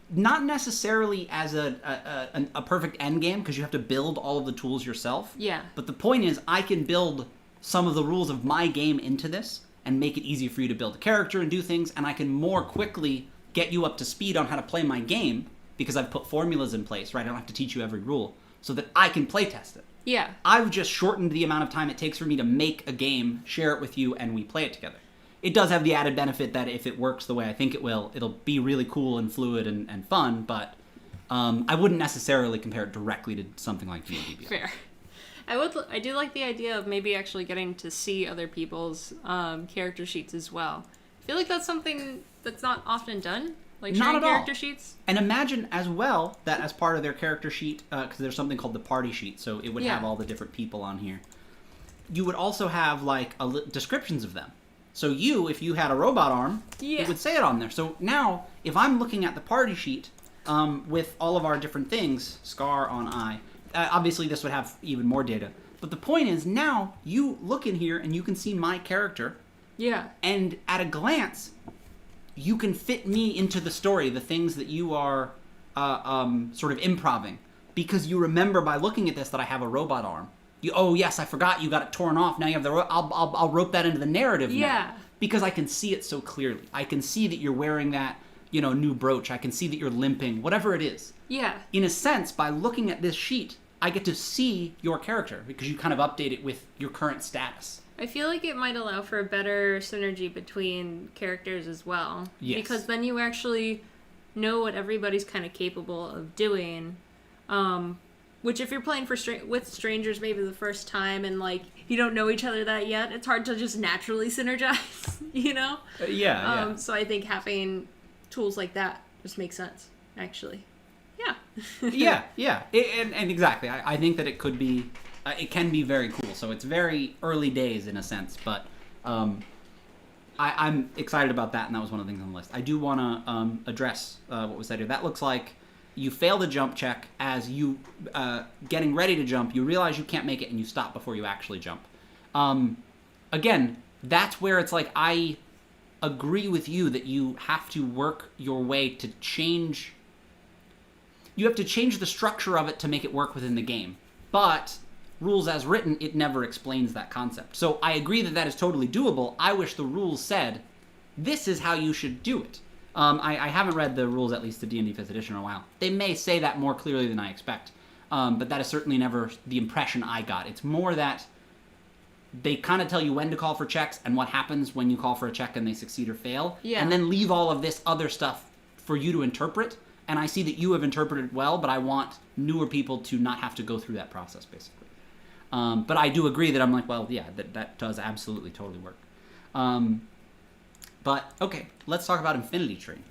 [SPEAKER 2] Not necessarily as a perfect end game, because you have to build all of the tools yourself.
[SPEAKER 1] Yeah.
[SPEAKER 2] But the point is, I can build some of the rules of my game into this and make it easy for you to build a character and do things, and I can more quickly get you up to speed on how to play my game, because I've put formulas in place, right? I don't have to teach you every rule, so that I can play test it.
[SPEAKER 1] Yeah.
[SPEAKER 2] I've just shortened the amount of time it takes for me to make a game, share it with you, and we play it together. it does have the added benefit that if it works the way I think it will, it'll be really cool and fluid and fun, but I wouldn't necessarily compare it directly to something like D&D.
[SPEAKER 1] Fair. I do like the idea of maybe actually getting to see other people's character sheets as well. I feel like that's something that's not often done, like sharing character sheets.
[SPEAKER 2] And imagine as well that as part of their character sheet, because there's something called the party sheet, so it would have all the different people on here. You would also have like descriptions of them. So if you had a robot arm, it would say it on there. So now, if I'm looking at the party sheet with all of our different things, scar on eye, obviously this would have even more data. But the point is, now you look in here and you can see my character.
[SPEAKER 1] Yeah.
[SPEAKER 2] And at a glance, you can fit me into the story, the things that you are sort of improving. Because you remember by looking at this that I have a robot arm. Oh, yes, I forgot you got it torn off. Now you have the... I'll rope that into the narrative now. Because I can see it so clearly. I can see that you're wearing that, new brooch. I can see that you're limping. Whatever it is.
[SPEAKER 1] Yeah.
[SPEAKER 2] In a sense, by looking at this sheet, I get to see your character. Because you kind of update it with your current status.
[SPEAKER 1] I feel like it might allow for a better synergy between characters as well.
[SPEAKER 2] Yes.
[SPEAKER 1] Because then you actually know what everybody's kind of capable of doing. Which if you're playing with strangers maybe the first time and, like, you don't know each other that yet, it's hard to just naturally synergize,
[SPEAKER 2] Yeah.
[SPEAKER 1] So I think having tools like that just makes sense, actually. Yeah.
[SPEAKER 2] yeah. And exactly. I think that it could be... it can be very cool. So it's very early days in a sense, but I'm excited about that, and that was one of the things on the list. I do want to address what was said here. That looks like you fail the jump check as you getting ready to jump. You realize you can't make it, and you stop before you actually jump. Again, that's where it's like I agree with you that you have to work your way to change... You have to change the structure of it to make it work within the game. But... rules as written, it never explains that concept. So I agree that is totally doable. I wish the rules said, this is how you should do it. I haven't read the rules, at least the D&D 5th edition, in a while. They may say that more clearly than I expect. But that is certainly never the impression I got. It's more that they kind of tell you when to call for checks and what happens when you call for a check and they succeed or fail.
[SPEAKER 1] Yeah. And
[SPEAKER 2] then leave all of this other stuff for you to interpret. And I see that you have interpreted well, but I want newer people to not have to go through that process, basically. But I do agree that I'm like, well, yeah, that does absolutely totally work. But, okay, let's talk about Infinity Train.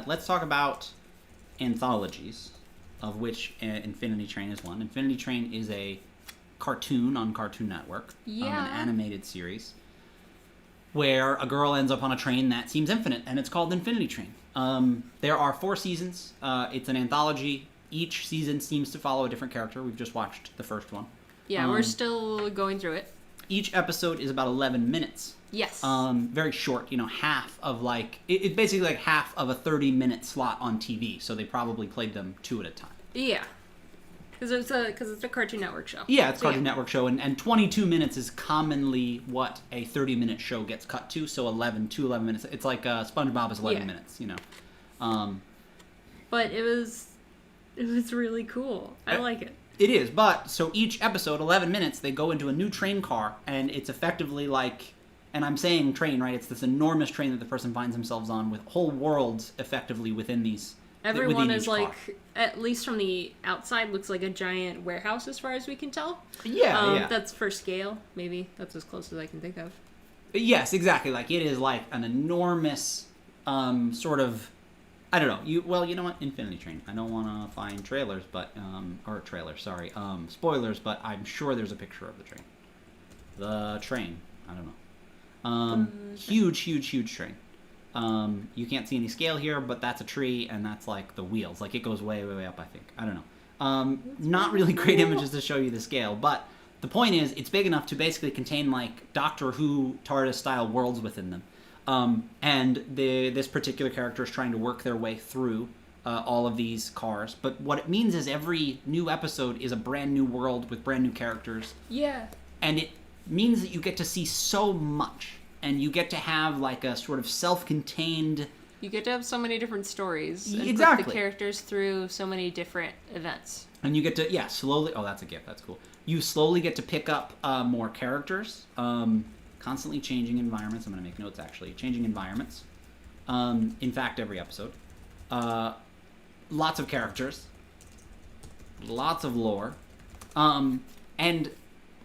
[SPEAKER 2] Let's talk about anthologies, of which Infinity Train is one. Infinity Train is a cartoon on Cartoon Network, an animated series, where a girl ends up on a train that seems infinite, and it's called Infinity Train. There are 4 seasons. It's an anthology. Each season seems to follow a different character. We've just watched the first one.
[SPEAKER 1] Yeah, we're still going through it.
[SPEAKER 2] Each episode is about 11 minutes.
[SPEAKER 1] Yes.
[SPEAKER 2] Very short, half of it's basically like half of a 30-minute slot on TV, so they probably played them 2 at a time.
[SPEAKER 1] Yeah. Because it's a Cartoon Network show.
[SPEAKER 2] Yeah, it's a Cartoon Network show, and 22 minutes is commonly what a 30-minute show gets cut to, so 11 minutes. It's like SpongeBob is 11 minutes,
[SPEAKER 1] But it was really cool. I like it.
[SPEAKER 2] It is, but so each episode, 11 minutes, they go into a new train car, and it's effectively like, and I'm saying train, right? It's this enormous train that the person finds themselves on with whole worlds effectively within these.
[SPEAKER 1] Everyone is like, at least from the outside, looks like a giant warehouse as far as we can tell.
[SPEAKER 2] Yeah.
[SPEAKER 1] That's for scale, maybe. That's as close as I can think of.
[SPEAKER 2] Yes, exactly. Like, it is like an enormous sort of... I don't know. You know what? Infinity Train. I don't want to find trailers, but spoilers, but I'm sure there's a picture of the train. The train. I don't know. Huge train. You can't see any scale here, but that's a tree, and that's like the wheels. Like it goes way up. I think. I don't know. Not really great images to show you the scale, but the point is, it's big enough to basically contain like Doctor Who TARDIS style worlds within them. And this particular character is trying to work their way through all of these cars. But what it means is every new episode is a brand new world with brand new characters.
[SPEAKER 1] Yeah.
[SPEAKER 2] And it means that you get to see so much. And you get to have like a sort of self-contained...
[SPEAKER 1] You get to have so many different stories. And
[SPEAKER 2] exactly.
[SPEAKER 1] put the characters through so many different events.
[SPEAKER 2] And you get to, slowly... Oh, that's a gift. That's cool. You slowly get to pick up more characters. constantly changing environments. I'm going to make notes, actually. Changing environments. In fact, every episode. Lots of characters. Lots of lore. And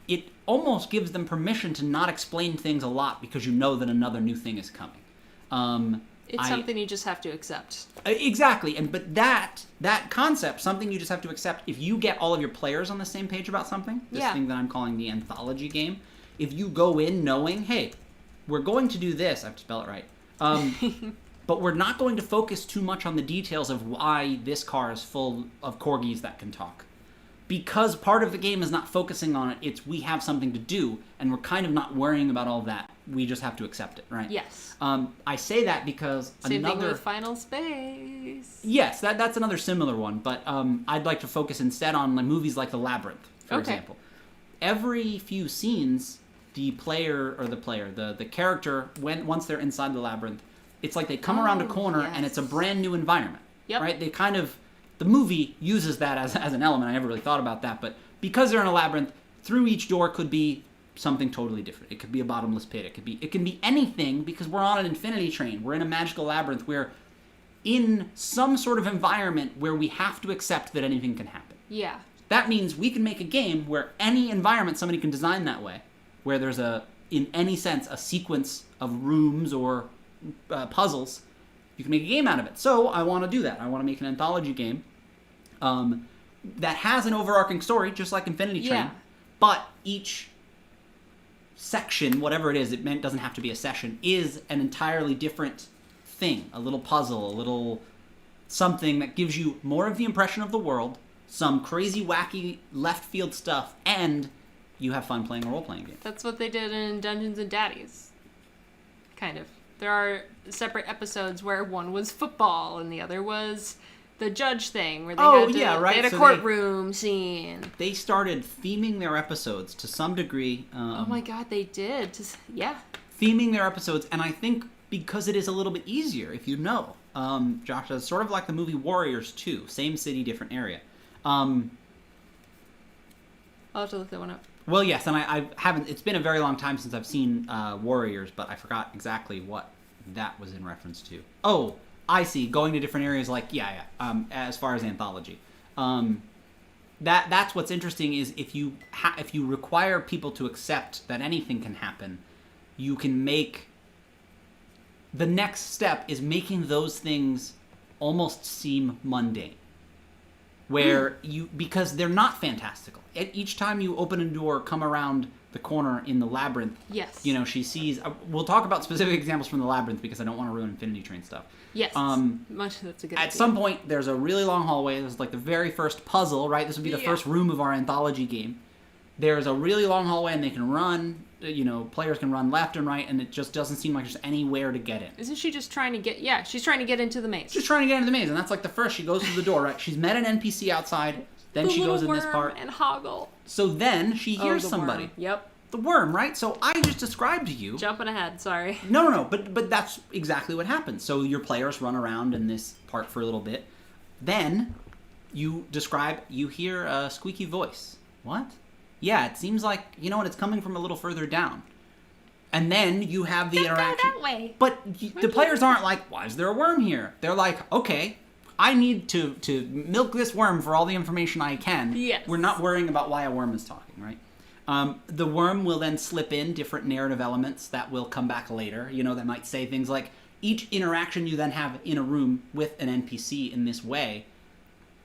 [SPEAKER 2] it almost gives them permission to not explain things a lot because you know that another new thing is coming.
[SPEAKER 1] It's something you just have to accept.
[SPEAKER 2] Exactly. But that concept, something you just have to accept, if you get all of your players on the same page about something, this thing that I'm calling the anthology game, if you go in knowing, hey, we're going to do this, I have to spell it right, but we're not going to focus too much on the details of why this car is full of corgis that can talk. Because part of the game is not focusing on it, it's we have something to do, and we're kind of not worrying about all that. We just have to accept it, right?
[SPEAKER 1] Yes.
[SPEAKER 2] I say that because
[SPEAKER 1] Same thing with Final Space.
[SPEAKER 2] Yes, that's another similar one, but I'd like to focus instead on movies like The Labyrinth, for example. Every few scenes, the character, once they're inside the labyrinth, it's like they come around a corner and it's a brand new environment. Yep. Right? They kind of, the movie uses that as an element. I never really thought about that, but because they're in a labyrinth, through each door could be something totally different. It could be a bottomless pit. It can be anything because we're on an Infinity Train. We're in a magical labyrinth. We're in some sort of environment where we have to accept that anything can happen.
[SPEAKER 1] Yeah.
[SPEAKER 2] That means we can make a game where any environment somebody can design that way, where there's in any sense, a sequence of rooms or puzzles, you can make a game out of it. So I want to do that. I want to make an anthology game that has an overarching story, just like Infinity Train, but each section, whatever it is, it doesn't have to be a session, is an entirely different thing, a little puzzle, a little something that gives you more of the impression of the world, some crazy, wacky, left field stuff, and you have fun playing a role-playing game.
[SPEAKER 1] That's what they did in Dungeons and Daddies. Kind of. There are separate episodes where one was football and the other was the judge thing, where they had a courtroom scene.
[SPEAKER 2] They started theming their episodes to some degree.
[SPEAKER 1] Oh my god, they did.
[SPEAKER 2] Theming their episodes, and I think because it is a little bit easier, if you know. Josh, it's sort of like the movie Warriors 2. Same city, different area.
[SPEAKER 1] I'll have to look that one up.
[SPEAKER 2] Well, yes, and I haven't... It's been a very long time since I've seen Warriors, but I forgot exactly what that was in reference to. Oh, I see. Going to different areas like... as far as anthology. That's what's interesting is if you require people to accept that anything can happen, you can make... The next step is making those things almost seem mundane. Where because they're not fantastical. Each time you open a door, come around the corner in the labyrinth, she sees... we'll talk about specific examples from the labyrinth because I don't want to ruin Infinity Train stuff.
[SPEAKER 1] Yes, that's a good idea.
[SPEAKER 2] At some point, there's a really long hallway. This is like the very first puzzle, right? This would be the first room of our anthology game. There's a really long hallway and they can run... players can run left and right, and it just doesn't seem like there's anywhere to get in.
[SPEAKER 1] Isn't she just trying to get... Yeah, she's trying to get into the maze.
[SPEAKER 2] She's trying to get into the maze, and that's like the first. She goes through the door, right? She's met an NPC outside, then she goes in this part.
[SPEAKER 1] And Hoggle.
[SPEAKER 2] So then she hears somebody.
[SPEAKER 1] Worm. Yep.
[SPEAKER 2] The worm, right? So I just described to you...
[SPEAKER 1] Jumping ahead, sorry.
[SPEAKER 2] No, but that's exactly what happens. So your players run around in this part for a little bit. Then you hear a squeaky voice. What? Yeah, it seems like, it's coming from a little further down. And then you have the interaction.
[SPEAKER 1] Go that way.
[SPEAKER 2] But the players aren't like, why is there a worm here? They're like, okay, I need to milk this worm for all the information I can.
[SPEAKER 1] Yes.
[SPEAKER 2] We're not worrying about why a worm is talking, right? The worm will then slip in different narrative elements that will come back later. That might say things like, each interaction you then have in a room with an NPC in this way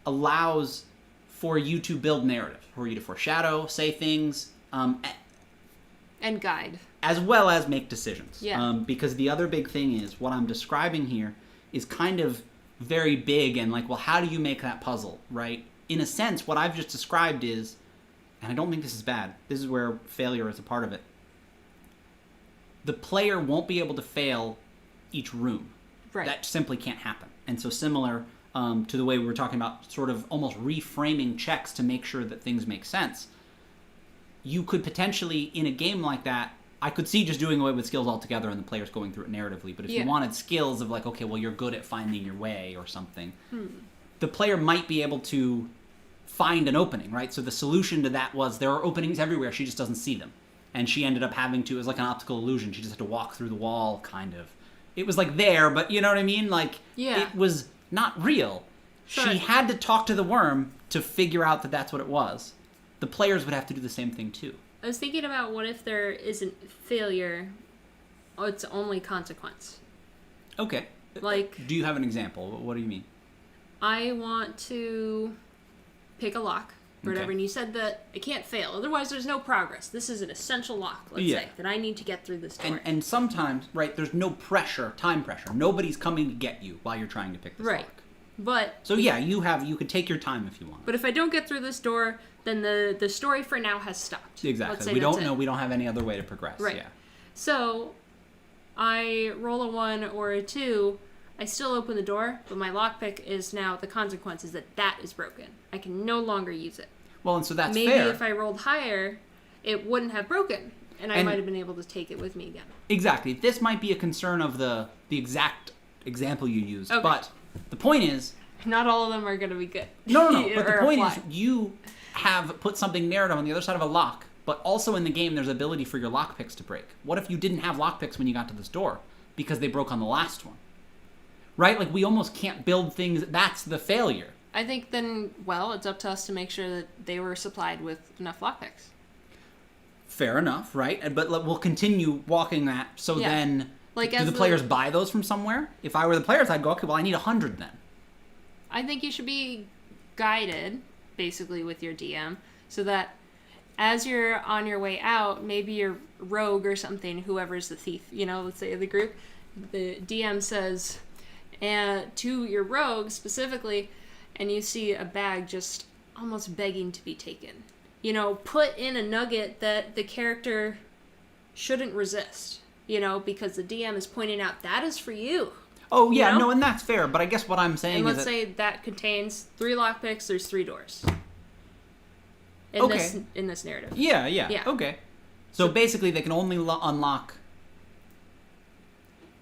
[SPEAKER 2] allows for you to build narrative, for you to foreshadow, say things,
[SPEAKER 1] and guide.
[SPEAKER 2] As well as make decisions.
[SPEAKER 1] Yeah.
[SPEAKER 2] Because the other big thing is, what I'm describing here is kind of very big and like, well, how do you make that puzzle, right? In a sense, what I've just described is, and I don't think this is bad, this is where failure is a part of it. The player won't be able to fail each room.
[SPEAKER 1] Right.
[SPEAKER 2] That simply can't happen. And so similar to the way we were talking about sort of almost reframing checks to make sure that things make sense, you could potentially, in a game like that, I could see just doing away with skills altogether and the players going through it narratively. But if you wanted skills of like, okay, well, you're good at finding your way or something, the player might be able to find an opening, right? So the solution to that was there are openings everywhere. She just doesn't see them. and she ended up having to, it was like an optical illusion. She just had to walk through the wall, kind of. It was like there, but you know what I mean? Like, it was not real.
[SPEAKER 1] Sure.
[SPEAKER 2] She had to talk to the worm to figure out that that's what it was. The players would have to do the same thing too.
[SPEAKER 1] I was thinking about what if there isn't failure, it's only consequence.
[SPEAKER 2] Okay.
[SPEAKER 1] Like,
[SPEAKER 2] do you have an example? What do you mean?
[SPEAKER 1] I want to pick a lock or whatever, and you said that it can't fail. Otherwise, there's no progress. This is an essential lock, let's say, that I need to get through this door.
[SPEAKER 2] And sometimes, right, there's no pressure, time pressure. Nobody's coming to get you while you're trying to pick this lock.
[SPEAKER 1] But
[SPEAKER 2] so yeah, you could take your time if you want.
[SPEAKER 1] But if I don't get through this door, then the story for now has stopped.
[SPEAKER 2] Exactly. We don't know. We don't have any other way to progress.
[SPEAKER 1] Right.
[SPEAKER 2] Yeah.
[SPEAKER 1] So I roll a 1 or a 2. I still open the door, but my lockpick is now, the consequence is that is broken. I can no longer use it.
[SPEAKER 2] Well, and so that's
[SPEAKER 1] Maybe
[SPEAKER 2] fair.
[SPEAKER 1] if I rolled higher, it wouldn't have broken, and I might have been able to take it with me again.
[SPEAKER 2] Exactly. This might be a concern of the exact example you used,
[SPEAKER 1] okay.
[SPEAKER 2] But the point is...
[SPEAKER 1] Not all of them are going to be good.
[SPEAKER 2] No. But the point is you have put something narrative on the other side of a lock, but also in the game there's ability for your lockpicks to break. What if you didn't have lockpicks when you got to this door because they broke on the last one? Right? Like, we almost can't build things. That's the failure.
[SPEAKER 1] I think then, well, it's up to us to make sure that they were supplied with enough lockpicks.
[SPEAKER 2] Fair enough, right? But we'll continue walking that. So then,
[SPEAKER 1] like,
[SPEAKER 2] do the players buy those from somewhere? If I were the players, I'd go, okay, well, I need 100 then.
[SPEAKER 1] I think you should be guided, basically, with your DM, so that as you're on your way out, maybe your rogue or something, whoever's the thief, let's say the group, the DM says... and to your rogue specifically, and you see a bag just almost begging to be taken. Put in a nugget that the character shouldn't resist, because the DM is pointing out that is for you.
[SPEAKER 2] Oh, yeah, no, and that's fair, but I guess what I'm saying
[SPEAKER 1] and
[SPEAKER 2] is
[SPEAKER 1] let's say that contains 3 lockpicks, there's 3 doors. In this narrative.
[SPEAKER 2] Yeah, okay. So basically they can only unlock...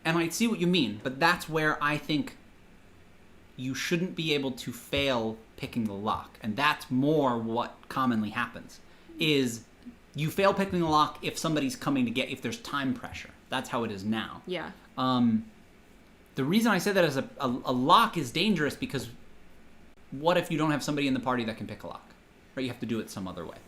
[SPEAKER 2] And I see what you mean, but that's where I think you shouldn't be able to fail picking the lock. And that's more what commonly happens, is you fail picking the lock if somebody's coming to get, if there's time pressure. That's how it is now.
[SPEAKER 1] Yeah.
[SPEAKER 2] The reason I say that is a lock is dangerous because what if you don't have somebody in the party that can pick a lock? Right? You have to do it some other way.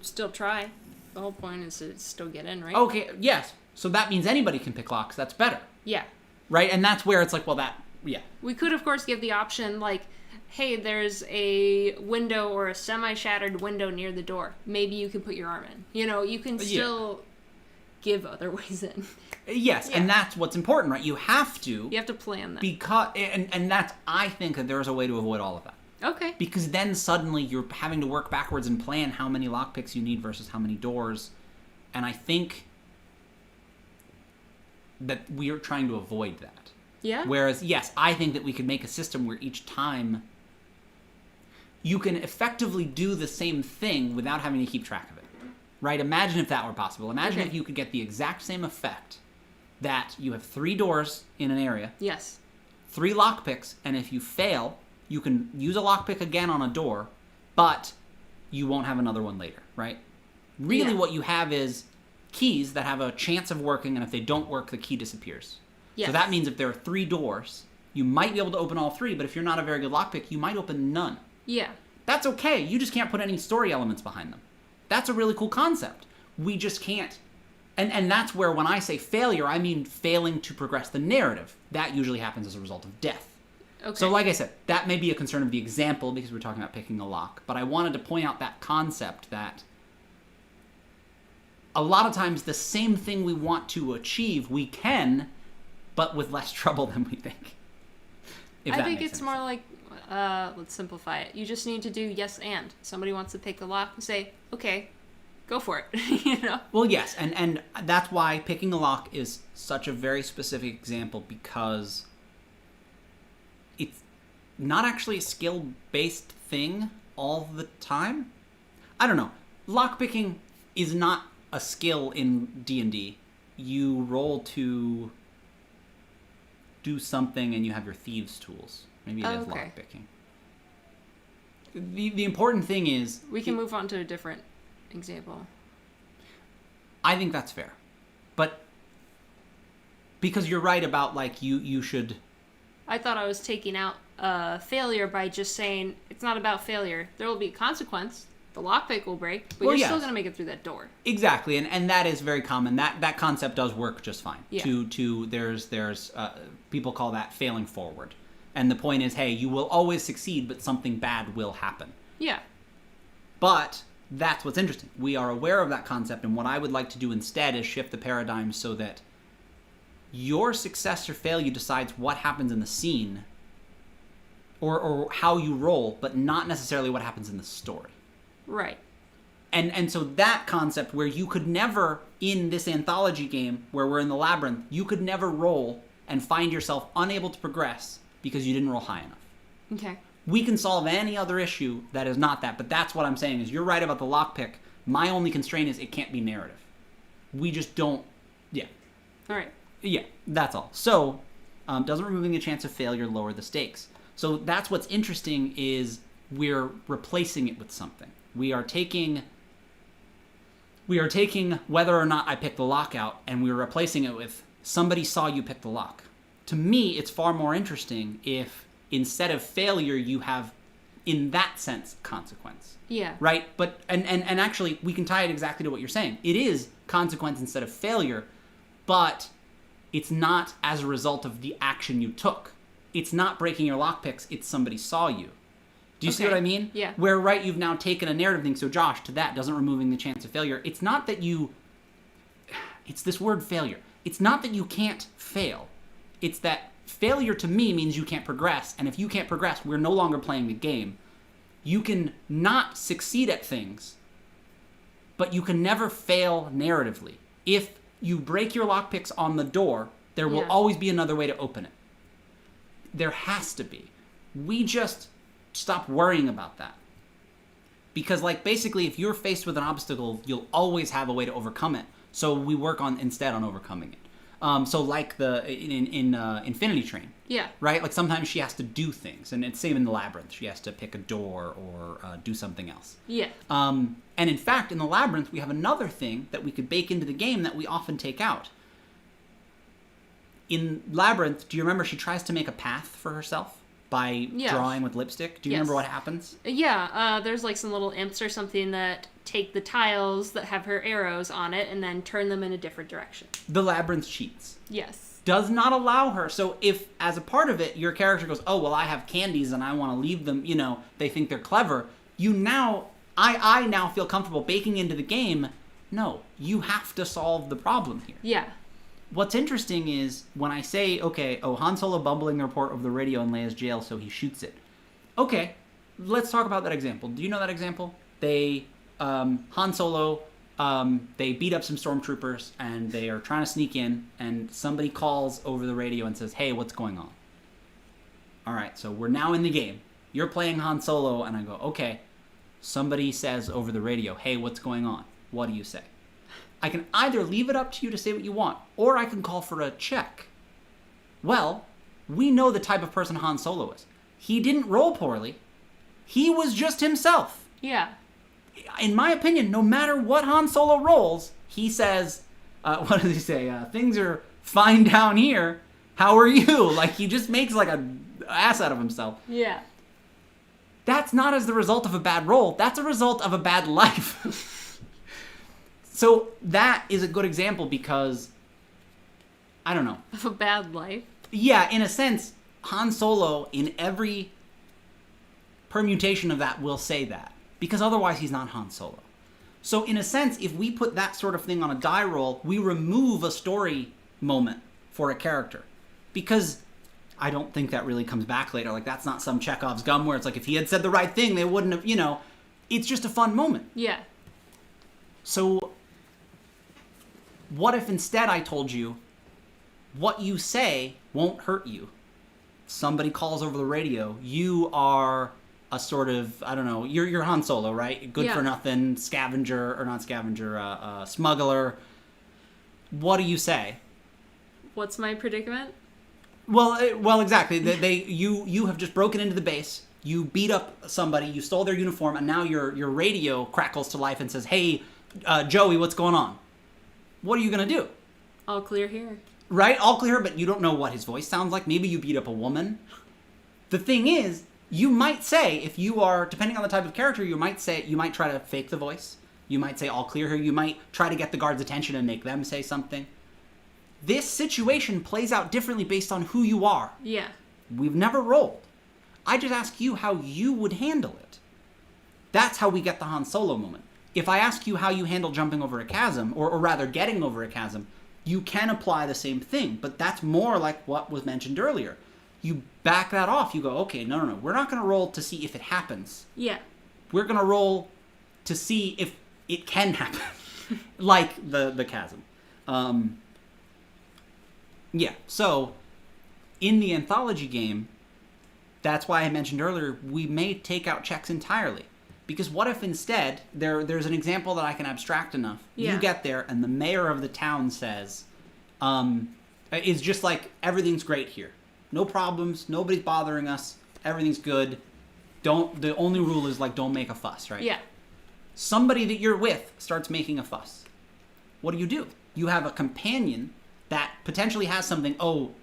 [SPEAKER 1] Still try. The whole point is to still get in, right?
[SPEAKER 2] Okay, yes. So that means anybody can pick locks. That's better.
[SPEAKER 1] Yeah.
[SPEAKER 2] Right? And that's where it's like, well, yeah.
[SPEAKER 1] We could, of course, give the option, like, hey, there's a window or a semi-shattered window near the door. Maybe you can put your arm in. You can still give other ways in.
[SPEAKER 2] Yes, and that's what's important, right? You have to
[SPEAKER 1] plan that.
[SPEAKER 2] Because, and that's, I think that there's a way to avoid all of that.
[SPEAKER 1] Okay.
[SPEAKER 2] Because then suddenly you're having to work backwards and plan how many lockpicks you need versus how many doors. And I think... that we are trying to avoid that.
[SPEAKER 1] Yeah.
[SPEAKER 2] Whereas, yes, I think that we could make a system where each time you can effectively do the same thing without having to keep track of it. Right? Imagine if that were possible. Imagine if you could get the exact same effect that you have 3 doors in an area.
[SPEAKER 1] Yes.
[SPEAKER 2] 3 lockpicks, and if you fail, you can use a lockpick again on a door, but you won't have another one later, right? Really what you have is keys that have a chance of working, and if they don't work, the key disappears. Yes. So that means if there are 3 doors, you might be able to open all 3, but if you're not a very good lockpick, you might open none.
[SPEAKER 1] Yeah.
[SPEAKER 2] That's okay. You just can't put any story elements behind them. That's a really cool concept. We just can't. And that's where when I say failure, I mean failing to progress the narrative. That usually happens as a result of death. Okay. So like I said, that may be a concern of the example because we're talking about picking a lock, but I wanted to point out that concept that a lot of times the same thing we want to achieve, we can, but with less trouble than we think.
[SPEAKER 1] I think it's more like, let's simplify it. You just need to do yes and. Somebody wants to pick a lock and say, okay, go for it.
[SPEAKER 2] Well, yes, and that's why picking a lock is such a very specific example because it's not actually a skill-based thing all the time. I don't know. Lockpicking is not a skill in D&D. You roll to do something and you have your thieves' tools. Maybe it is lockpicking. The important thing is...
[SPEAKER 1] We can move on to a different example.
[SPEAKER 2] I think that's fair. But because you're right about, like, you should...
[SPEAKER 1] I thought I was taking out failure by just saying it's not about failure. There will be a consequence. The lockpick will break, but you're still going to make it through that door.
[SPEAKER 2] Exactly, and that is very common. That concept does work just fine.
[SPEAKER 1] Yeah.
[SPEAKER 2] There's people call that failing forward. And the point is, hey, you will always succeed, but something bad will happen.
[SPEAKER 1] Yeah.
[SPEAKER 2] But that's what's interesting. We are aware of that concept, and what I would like to do instead is shift the paradigm so that your success or failure decides what happens in the scene or how you roll, but not necessarily what happens in the story.
[SPEAKER 1] Right.
[SPEAKER 2] And so that concept where you could never, in this anthology game where we're in the Labyrinth, you could never roll and find yourself unable to progress because you didn't roll high enough.
[SPEAKER 1] Okay.
[SPEAKER 2] We can solve any other issue that is not that, but that's what I'm saying is you're right about the lockpick. My only constraint is it can't be narrative. We just don't, yeah.
[SPEAKER 1] All right.
[SPEAKER 2] Yeah, that's all. So, doesn't removing the chance of failure lower the stakes? So that's what's interesting is we're replacing it with something. We are taking whether or not I pick the lock out, and we're replacing it with somebody saw you pick the lock. To me, it's far more interesting if instead of failure, you have, in that sense, consequence.
[SPEAKER 1] Yeah.
[SPEAKER 2] Right? But and actually, we can tie it exactly to what you're saying. It is consequence instead of failure, but it's not as a result of the action you took. It's not breaking your lockpicks, it's somebody saw you. Do you see what I mean?
[SPEAKER 1] Yeah.
[SPEAKER 2] Where, right, you've now taken a narrative thing. So, Josh, to that, doesn't removing the chance of failure. It's not that you... It's this word failure. It's not that you can't fail. It's that failure to me means you can't progress. And if you can't progress, we're no longer playing the game. You can not succeed at things, but you can never fail narratively. If you break your lockpicks on the door, there will always be another way to open it. There has to be. We just stop worrying about that. Because, like, basically, if you're faced with an obstacle, you'll always have a way to overcome it. So we work on instead on overcoming it. So like in Infinity Train.
[SPEAKER 1] Yeah.
[SPEAKER 2] Right? Like, sometimes she has to do things. And it's same in the Labyrinth. She has to pick a door or do something else.
[SPEAKER 1] Yeah.
[SPEAKER 2] And in fact, in the Labyrinth, we have another thing that we could bake into the game that we often take out. In Labyrinth, do you remember she tries to make a path for herself by drawing with lipstick? Do you remember what happens?
[SPEAKER 1] Yeah, there's like some little imps or something that take the tiles that have her arrows on it and then turn them in a different direction.
[SPEAKER 2] The Labyrinth cheats.
[SPEAKER 1] Yes.
[SPEAKER 2] Does not allow her. So if, as a part of it, your character goes, oh, well, I have candies and I want to leave them, they think they're clever, I now feel comfortable baking into the game, no, you have to solve the problem here.
[SPEAKER 1] Yeah.
[SPEAKER 2] What's interesting is when I say, okay, Han Solo bumbling the report over the radio in Leia's jail, so he shoots it. Okay, let's talk about that example. Do you know that example? Han Solo, they beat up some stormtroopers, and they are trying to sneak in, and somebody calls over the radio and says, hey, what's going on? All right, so we're now in the game. You're playing Han Solo, and I go, okay. Somebody says over the radio, hey, what's going on? What do you say? I can either leave it up to you to say what you want, or I can call for a check. Well, we know the type of person Han Solo is. He didn't roll poorly. He was just himself.
[SPEAKER 1] Yeah.
[SPEAKER 2] In my opinion, no matter what Han Solo rolls, he says, what does he say? Things are fine down here. How are you? Like, he just makes like an ass out of himself.
[SPEAKER 1] Yeah.
[SPEAKER 2] That's not as the result of a bad roll. That's a result of a bad life. So that is a good example because, I don't know.
[SPEAKER 1] Of a bad life?
[SPEAKER 2] Yeah, in a sense, Han Solo, in every permutation of that, will say that. Because otherwise he's not Han Solo. So in a sense, if we put that sort of thing on a die roll, we remove a story moment for a character. Because I don't think that really comes back later. Like, that's not some Chekhov's gun where it's like, if he had said the right thing, they wouldn't have, It's just a fun moment.
[SPEAKER 1] Yeah.
[SPEAKER 2] So what if instead I told you, what you say won't hurt you? Somebody calls over the radio. You are a sort of, I don't know, you're Han Solo, right? Good for nothing, scavenger, or not scavenger, smuggler. What do you say?
[SPEAKER 1] What's my predicament?
[SPEAKER 2] Well, exactly. You have just broken into the base. You beat up somebody. You stole their uniform, and now your radio crackles to life and says, "Hey, Joey, what's going on?" what are you going to do?
[SPEAKER 1] All clear here.
[SPEAKER 2] Right? All clear, but you don't know what his voice sounds like. Maybe you beat up a woman. The thing is, you might say, if you are, depending on the type of character, you might try to fake the voice. You might say all clear here. You might try to get the guard's attention and make them say something. This situation plays out differently based on who you are.
[SPEAKER 1] Yeah.
[SPEAKER 2] We've never rolled. I just ask you how you would handle it. That's how we get the Han Solo moment. If I ask you how you handle jumping over a chasm, or rather getting over a chasm, you can apply the same thing, but that's more like what was mentioned earlier. You back that off. You go, okay, no. We're not going to roll to see if it happens.
[SPEAKER 1] Yeah.
[SPEAKER 2] We're going to roll to see if it can happen. Like the chasm. Yeah, so in the anthology game, that's why I mentioned earlier, we may take out checks entirely. Because what if instead, there's an example that I can abstract enough. Yeah. You get there, and the mayor of the town says, is just like, everything's great here. No problems, nobody's bothering us, everything's good. The only rule is, like, don't make a fuss, right?
[SPEAKER 1] Yeah.
[SPEAKER 2] Somebody that you're with starts making a fuss. What do? You have a companion that potentially has something,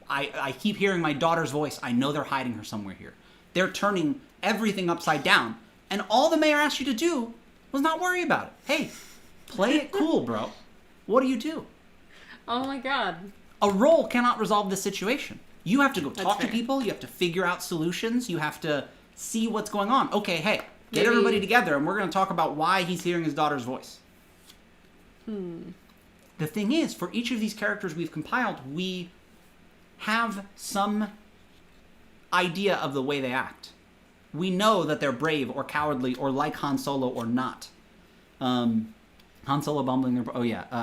[SPEAKER 2] I keep hearing my daughter's voice. I know they're hiding her somewhere here. They're turning everything upside down. And all the mayor asked you to do was not worry about it. Hey, play it cool, bro. What do?
[SPEAKER 1] Oh my god.
[SPEAKER 2] A roll cannot resolve this situation. You have to go talk to people. You have to figure out solutions. You have to see what's going on. Okay, hey, get everybody together and we're going to talk about why he's hearing his daughter's voice. The thing is, for each of these characters we've compiled, we have some idea of the way they act. We know that they're brave or cowardly or like Han Solo or not. Han Solo bumbling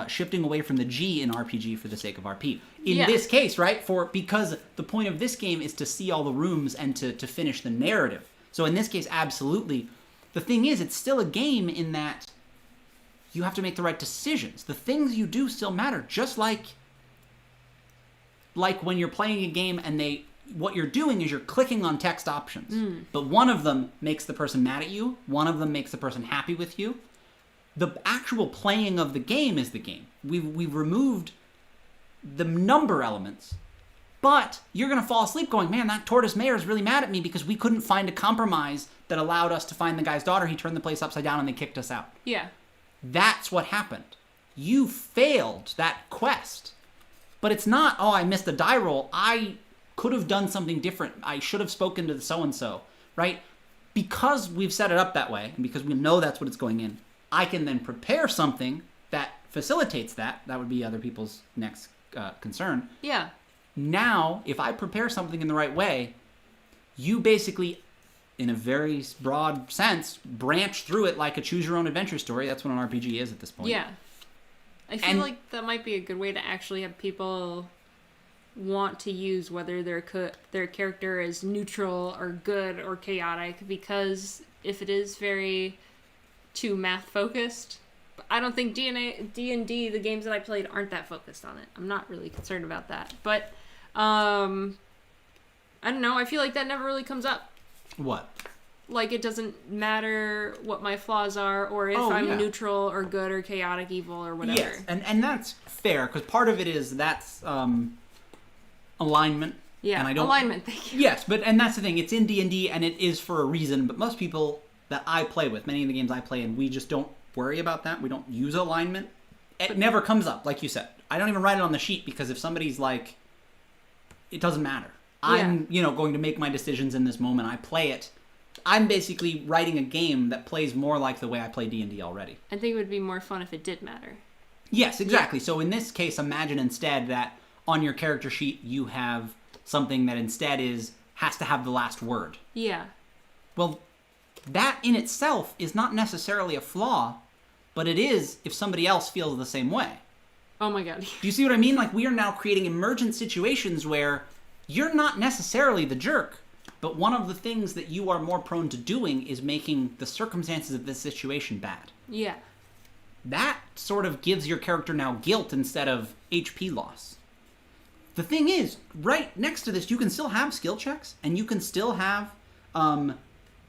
[SPEAKER 2] shifting away from the G in RPG for the sake of RP. In this case, right, because the point of this game is to see all the rooms and to finish the narrative. So in this case, absolutely. The thing is, it's still a game in that you have to make the right decisions. The things you do still matter, just like when you're playing a game and what you're doing is you're clicking on text options. But one of them makes the person mad at you. One of them makes the person happy with you. The actual playing of the game is the game. We've removed the number elements. But you're going to fall asleep going, man, that tortoise mayor is really mad at me because we couldn't find a compromise that allowed us to find the guy's daughter. He turned the place upside down and they kicked us out.
[SPEAKER 1] Yeah.
[SPEAKER 2] That's what happened. You failed that quest. But it's not, I missed a die roll. I could have done something different. I should have spoken to the so-and-so, right? Because we've set it up that way, and because we know that's what it's going in, I can then prepare something that facilitates that. That would be other people's next concern.
[SPEAKER 1] Yeah.
[SPEAKER 2] Now, if I prepare something in the right way, you basically, in a very broad sense, branch through it like a choose-your-own-adventure story. That's what an RPG is at this point.
[SPEAKER 1] Yeah. I feel like that might be a good way to actually have people want to use whether their character is neutral or good or chaotic, because if it is very too math-focused, I don't think D&D, the games that I played, aren't that focused on it. I'm not really concerned about that. But, I don't know, I feel like that never really comes up.
[SPEAKER 2] What?
[SPEAKER 1] Like, it doesn't matter what my flaws are, or if I'm neutral or good or chaotic, evil or whatever.
[SPEAKER 2] Yes, and that's fair, because part of it is that's alignment.
[SPEAKER 1] Yeah,
[SPEAKER 2] and
[SPEAKER 1] alignment, thank you.
[SPEAKER 2] Yes, and that's the thing. It's in D&D, and it is for a reason, but most people that I play with, many of the games I play in, we just don't worry about that. We don't use alignment. It never comes up, like you said. I don't even write it on the sheet, because if somebody's like, it doesn't matter. I'm, going to make my decisions in this moment. I play it. I'm basically writing a game that plays more like the way I play D&D already.
[SPEAKER 1] I think it would be more fun if it did matter.
[SPEAKER 2] Yes, exactly. Yeah. So in this case, imagine instead that on your character sheet you have something that instead has to have the last word.
[SPEAKER 1] Yeah.
[SPEAKER 2] Well, that in itself is not necessarily a flaw, but it is if somebody else feels the same way.
[SPEAKER 1] Oh my god.
[SPEAKER 2] Do you see what I mean? Like, we are now creating emergent situations where you're not necessarily the jerk, but one of the things that you are more prone to doing is making the circumstances of this situation bad.
[SPEAKER 1] Yeah.
[SPEAKER 2] That sort of gives your character now guilt instead of HP loss. The thing is, right next to this, you can still have skill checks, and you can still have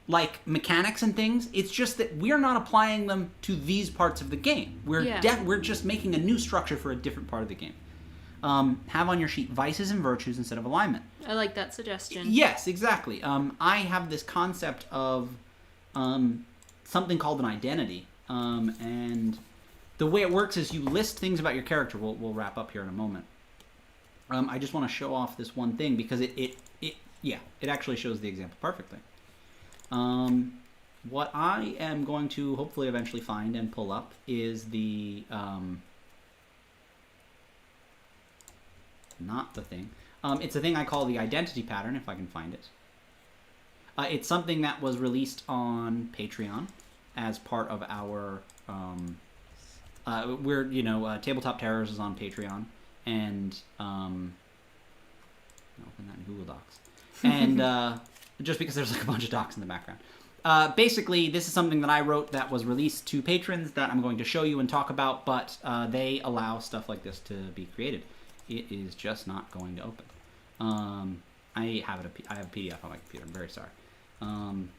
[SPEAKER 2] like mechanics and things. It's just that we're not applying them to these parts of the game. We're just making a new structure for a different part of the game. Have on your sheet vices and virtues instead of alignment.
[SPEAKER 1] I like that suggestion.
[SPEAKER 2] Yes, exactly. I have this concept of something called an identity, and the way it works is you list things about your character. We'll wrap up here in a moment. I just want to show off this one thing because it actually shows the example perfectly. What I am going to hopefully eventually find and pull up is the not the thing. It's a thing I call the identity pattern, if I can find it. It's something that was released on Patreon as part of our Tabletop Terrors is on Patreon, and open that in Google Docs. And just because there's like a bunch of docs in the background. Basically, this is something that I wrote that was released to patrons that I'm going to show you and talk about, but they allow stuff like this to be created. It is just not going to open. I have a PDF on my computer. I'm very sorry. I'm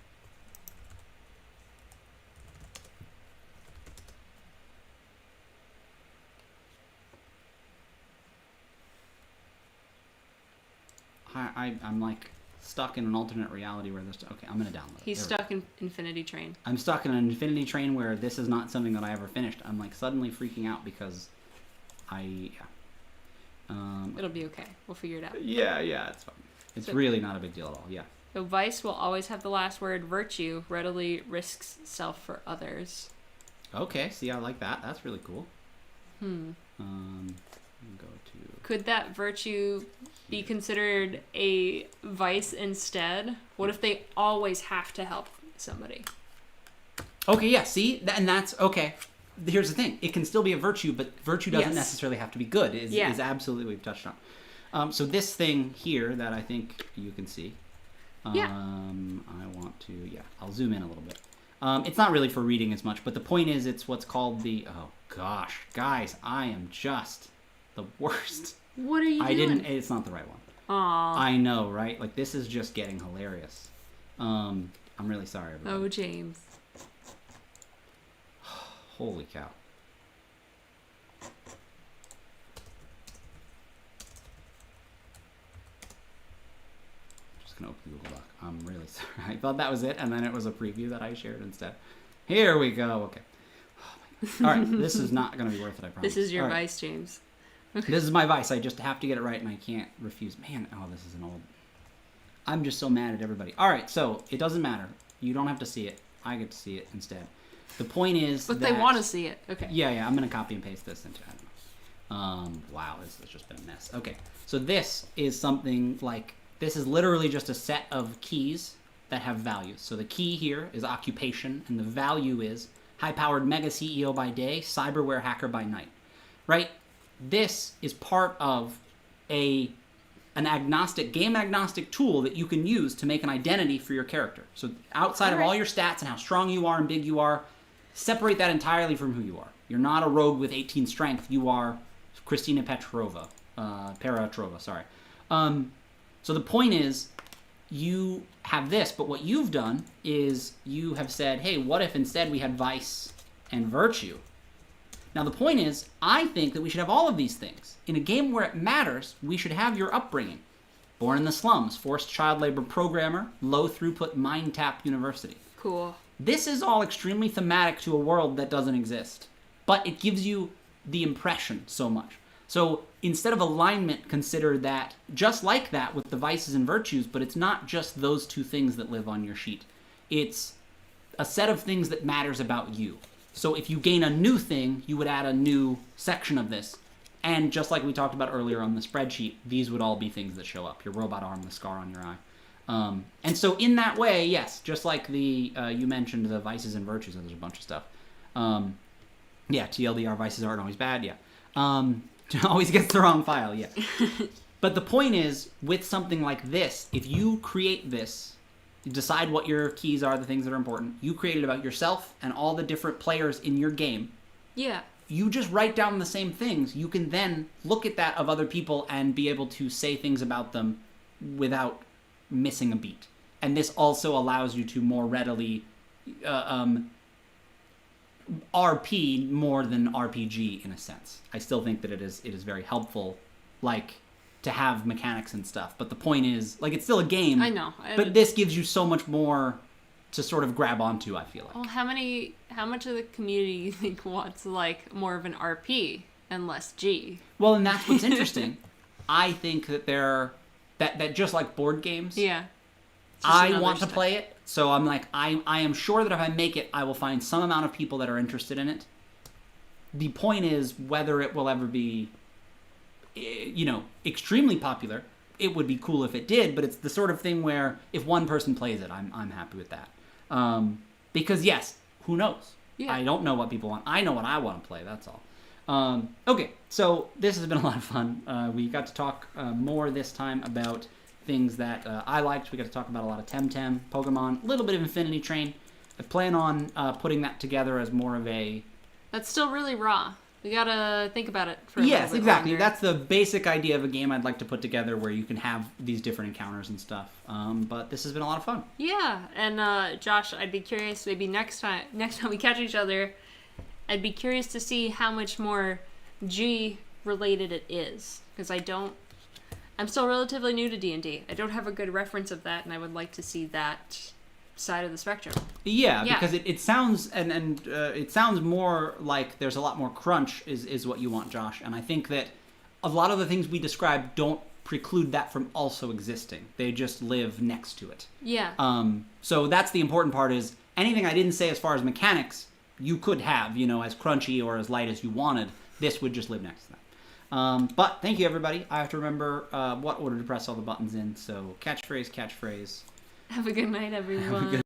[SPEAKER 2] like stuck in an alternate reality where there's... Okay, I'm going to download it.
[SPEAKER 1] He's stuck in Infinity Train.
[SPEAKER 2] I'm stuck in an Infinity Train where this is not something that I ever finished. I'm like suddenly freaking out because
[SPEAKER 1] it'll be okay. We'll figure it out.
[SPEAKER 2] Yeah, it's fine. It's really not a big deal at all, yeah.
[SPEAKER 1] So vice will always have the last word. Virtue readily risks self for others.
[SPEAKER 2] Okay, see, I like that. That's really cool. Go to...
[SPEAKER 1] Could that virtue be considered a vice instead? What if they always have to help somebody?
[SPEAKER 2] Okay, yeah, see? And that's... Okay. Here's the thing. It can still be a virtue, but virtue doesn't necessarily have to be good, is absolutely what we've touched on. So this thing here that I think you can see... I want to... Yeah, I'll zoom in a little bit. It's not really for reading as much, but the point is it's what's called the... Oh, gosh. Guys, I am just the worst.
[SPEAKER 1] What are you doing?
[SPEAKER 2] It's not the right one.
[SPEAKER 1] Aww.
[SPEAKER 2] I know, right? Like, this is just getting hilarious. I'm really sorry, everybody.
[SPEAKER 1] Oh, James.
[SPEAKER 2] Holy cow. Just going to open Google Doc. I'm really sorry. I thought that was it, and then it was a preview that I shared instead. Here we go. Okay. Oh my God. All right. This is not going to be worth it, I promise.
[SPEAKER 1] This is your vice, James.
[SPEAKER 2] This is my vice. I just have to get it right, and I can't refuse. Man, this is an old... I'm just so mad at everybody. All right, so it doesn't matter. You don't have to see it. I get to see it instead. The point is
[SPEAKER 1] But they want to see it. Okay.
[SPEAKER 2] Yeah. I'm going to copy and paste this into... I don't know. Wow, this has just been a mess. Okay, so this is something like... This is literally just a set of keys that have values. So the key here is occupation, and the value is high-powered mega CEO by day, cyberware hacker by night. Right? This is part of an game agnostic tool that you can use to make an identity for your character. So outside of all your stats and how strong you are and big you are, separate that entirely from who you are. You're not a rogue with 18 strength. You are Christina Petrova. Sorry. So the point is, you have this, but what you've done is you have said, hey, what if instead we had vice and virtue? Now, the point is, I think that we should have all of these things. In a game where it matters, we should have your upbringing. Born in the slums, forced child labor programmer, low-throughput mind tap university.
[SPEAKER 1] Cool.
[SPEAKER 2] This is all extremely thematic to a world that doesn't exist. But it gives you the impression so much. So instead of alignment, consider that just like that with the vices and virtues, but it's not just those two things that live on your sheet. It's a set of things that matters about you. So if you gain a new thing, you would add a new section of this. And just like we talked about earlier on the spreadsheet, these would all be things that show up. Your robot arm, the scar on your eye. And so in that way, yes, just like the you mentioned the vices and virtues, and there's a bunch of stuff. TLDR, vices aren't always bad, always gets the wrong file, But the point is, with something like this, if you create this, you decide what your keys are, the things that are important. You create it about yourself and all the different players in your game.
[SPEAKER 1] Yeah.
[SPEAKER 2] You just write down the same things. You can then look at that of other people and be able to say things about them without missing a beat. and this also allows you to more readily RP more than RPG in a sense. I still think that it is very helpful, like, to have mechanics and stuff. But the point is, like, it's still a game.
[SPEAKER 1] I know.
[SPEAKER 2] But this gives you so much more to sort of grab onto, I feel like.
[SPEAKER 1] Well, how much of the community you think wants, like, more of an RP and less G?
[SPEAKER 2] Well, and that's what's interesting. I think that that just like board games.
[SPEAKER 1] Yeah.
[SPEAKER 2] I want to play it, so I'm like, I am sure that if I make it, I will find some amount of people that are interested in it. The point is whether it will ever be, extremely popular. It would be cool if it did, but it's the sort of thing where if one person plays it, I'm happy with that. Because yes, who knows?
[SPEAKER 1] Yeah.
[SPEAKER 2] I don't know what people want. I know what I want to play. That's all. Okay, so this has been a lot of fun. We got to talk more this time about things that I liked. We got to talk about a lot of TemTem, Pokemon, a little bit of Infinity Train. I plan on putting that together as more of a...
[SPEAKER 1] That's still really raw. We gotta think about it for a
[SPEAKER 2] Yes,
[SPEAKER 1] little bit
[SPEAKER 2] exactly.
[SPEAKER 1] longer.
[SPEAKER 2] That's the basic idea of a game I'd like to put together where you can have these different encounters and stuff. But this has been a lot of fun.
[SPEAKER 1] Yeah, and Josh, I'd be curious, maybe next time we catch each other, I'd be curious to see how much more G related it is, because I'm still relatively new to D&D. I don't have a good reference of that, and I would like to see that side of the spectrum.
[SPEAKER 2] Yeah. Because it sounds and it sounds more like there's a lot more crunch is what you want, Josh. And I think that a lot of the things we described don't preclude that from also existing. They just live next to it.
[SPEAKER 1] Yeah.
[SPEAKER 2] So that's the important part is anything I didn't say as far as mechanics, you could have, as crunchy or as light as you wanted. This would just live next to that. But thank you, everybody. I have to remember what order to press all the buttons in. So catchphrase.
[SPEAKER 1] Have a good night, everyone.
[SPEAKER 2] Have a good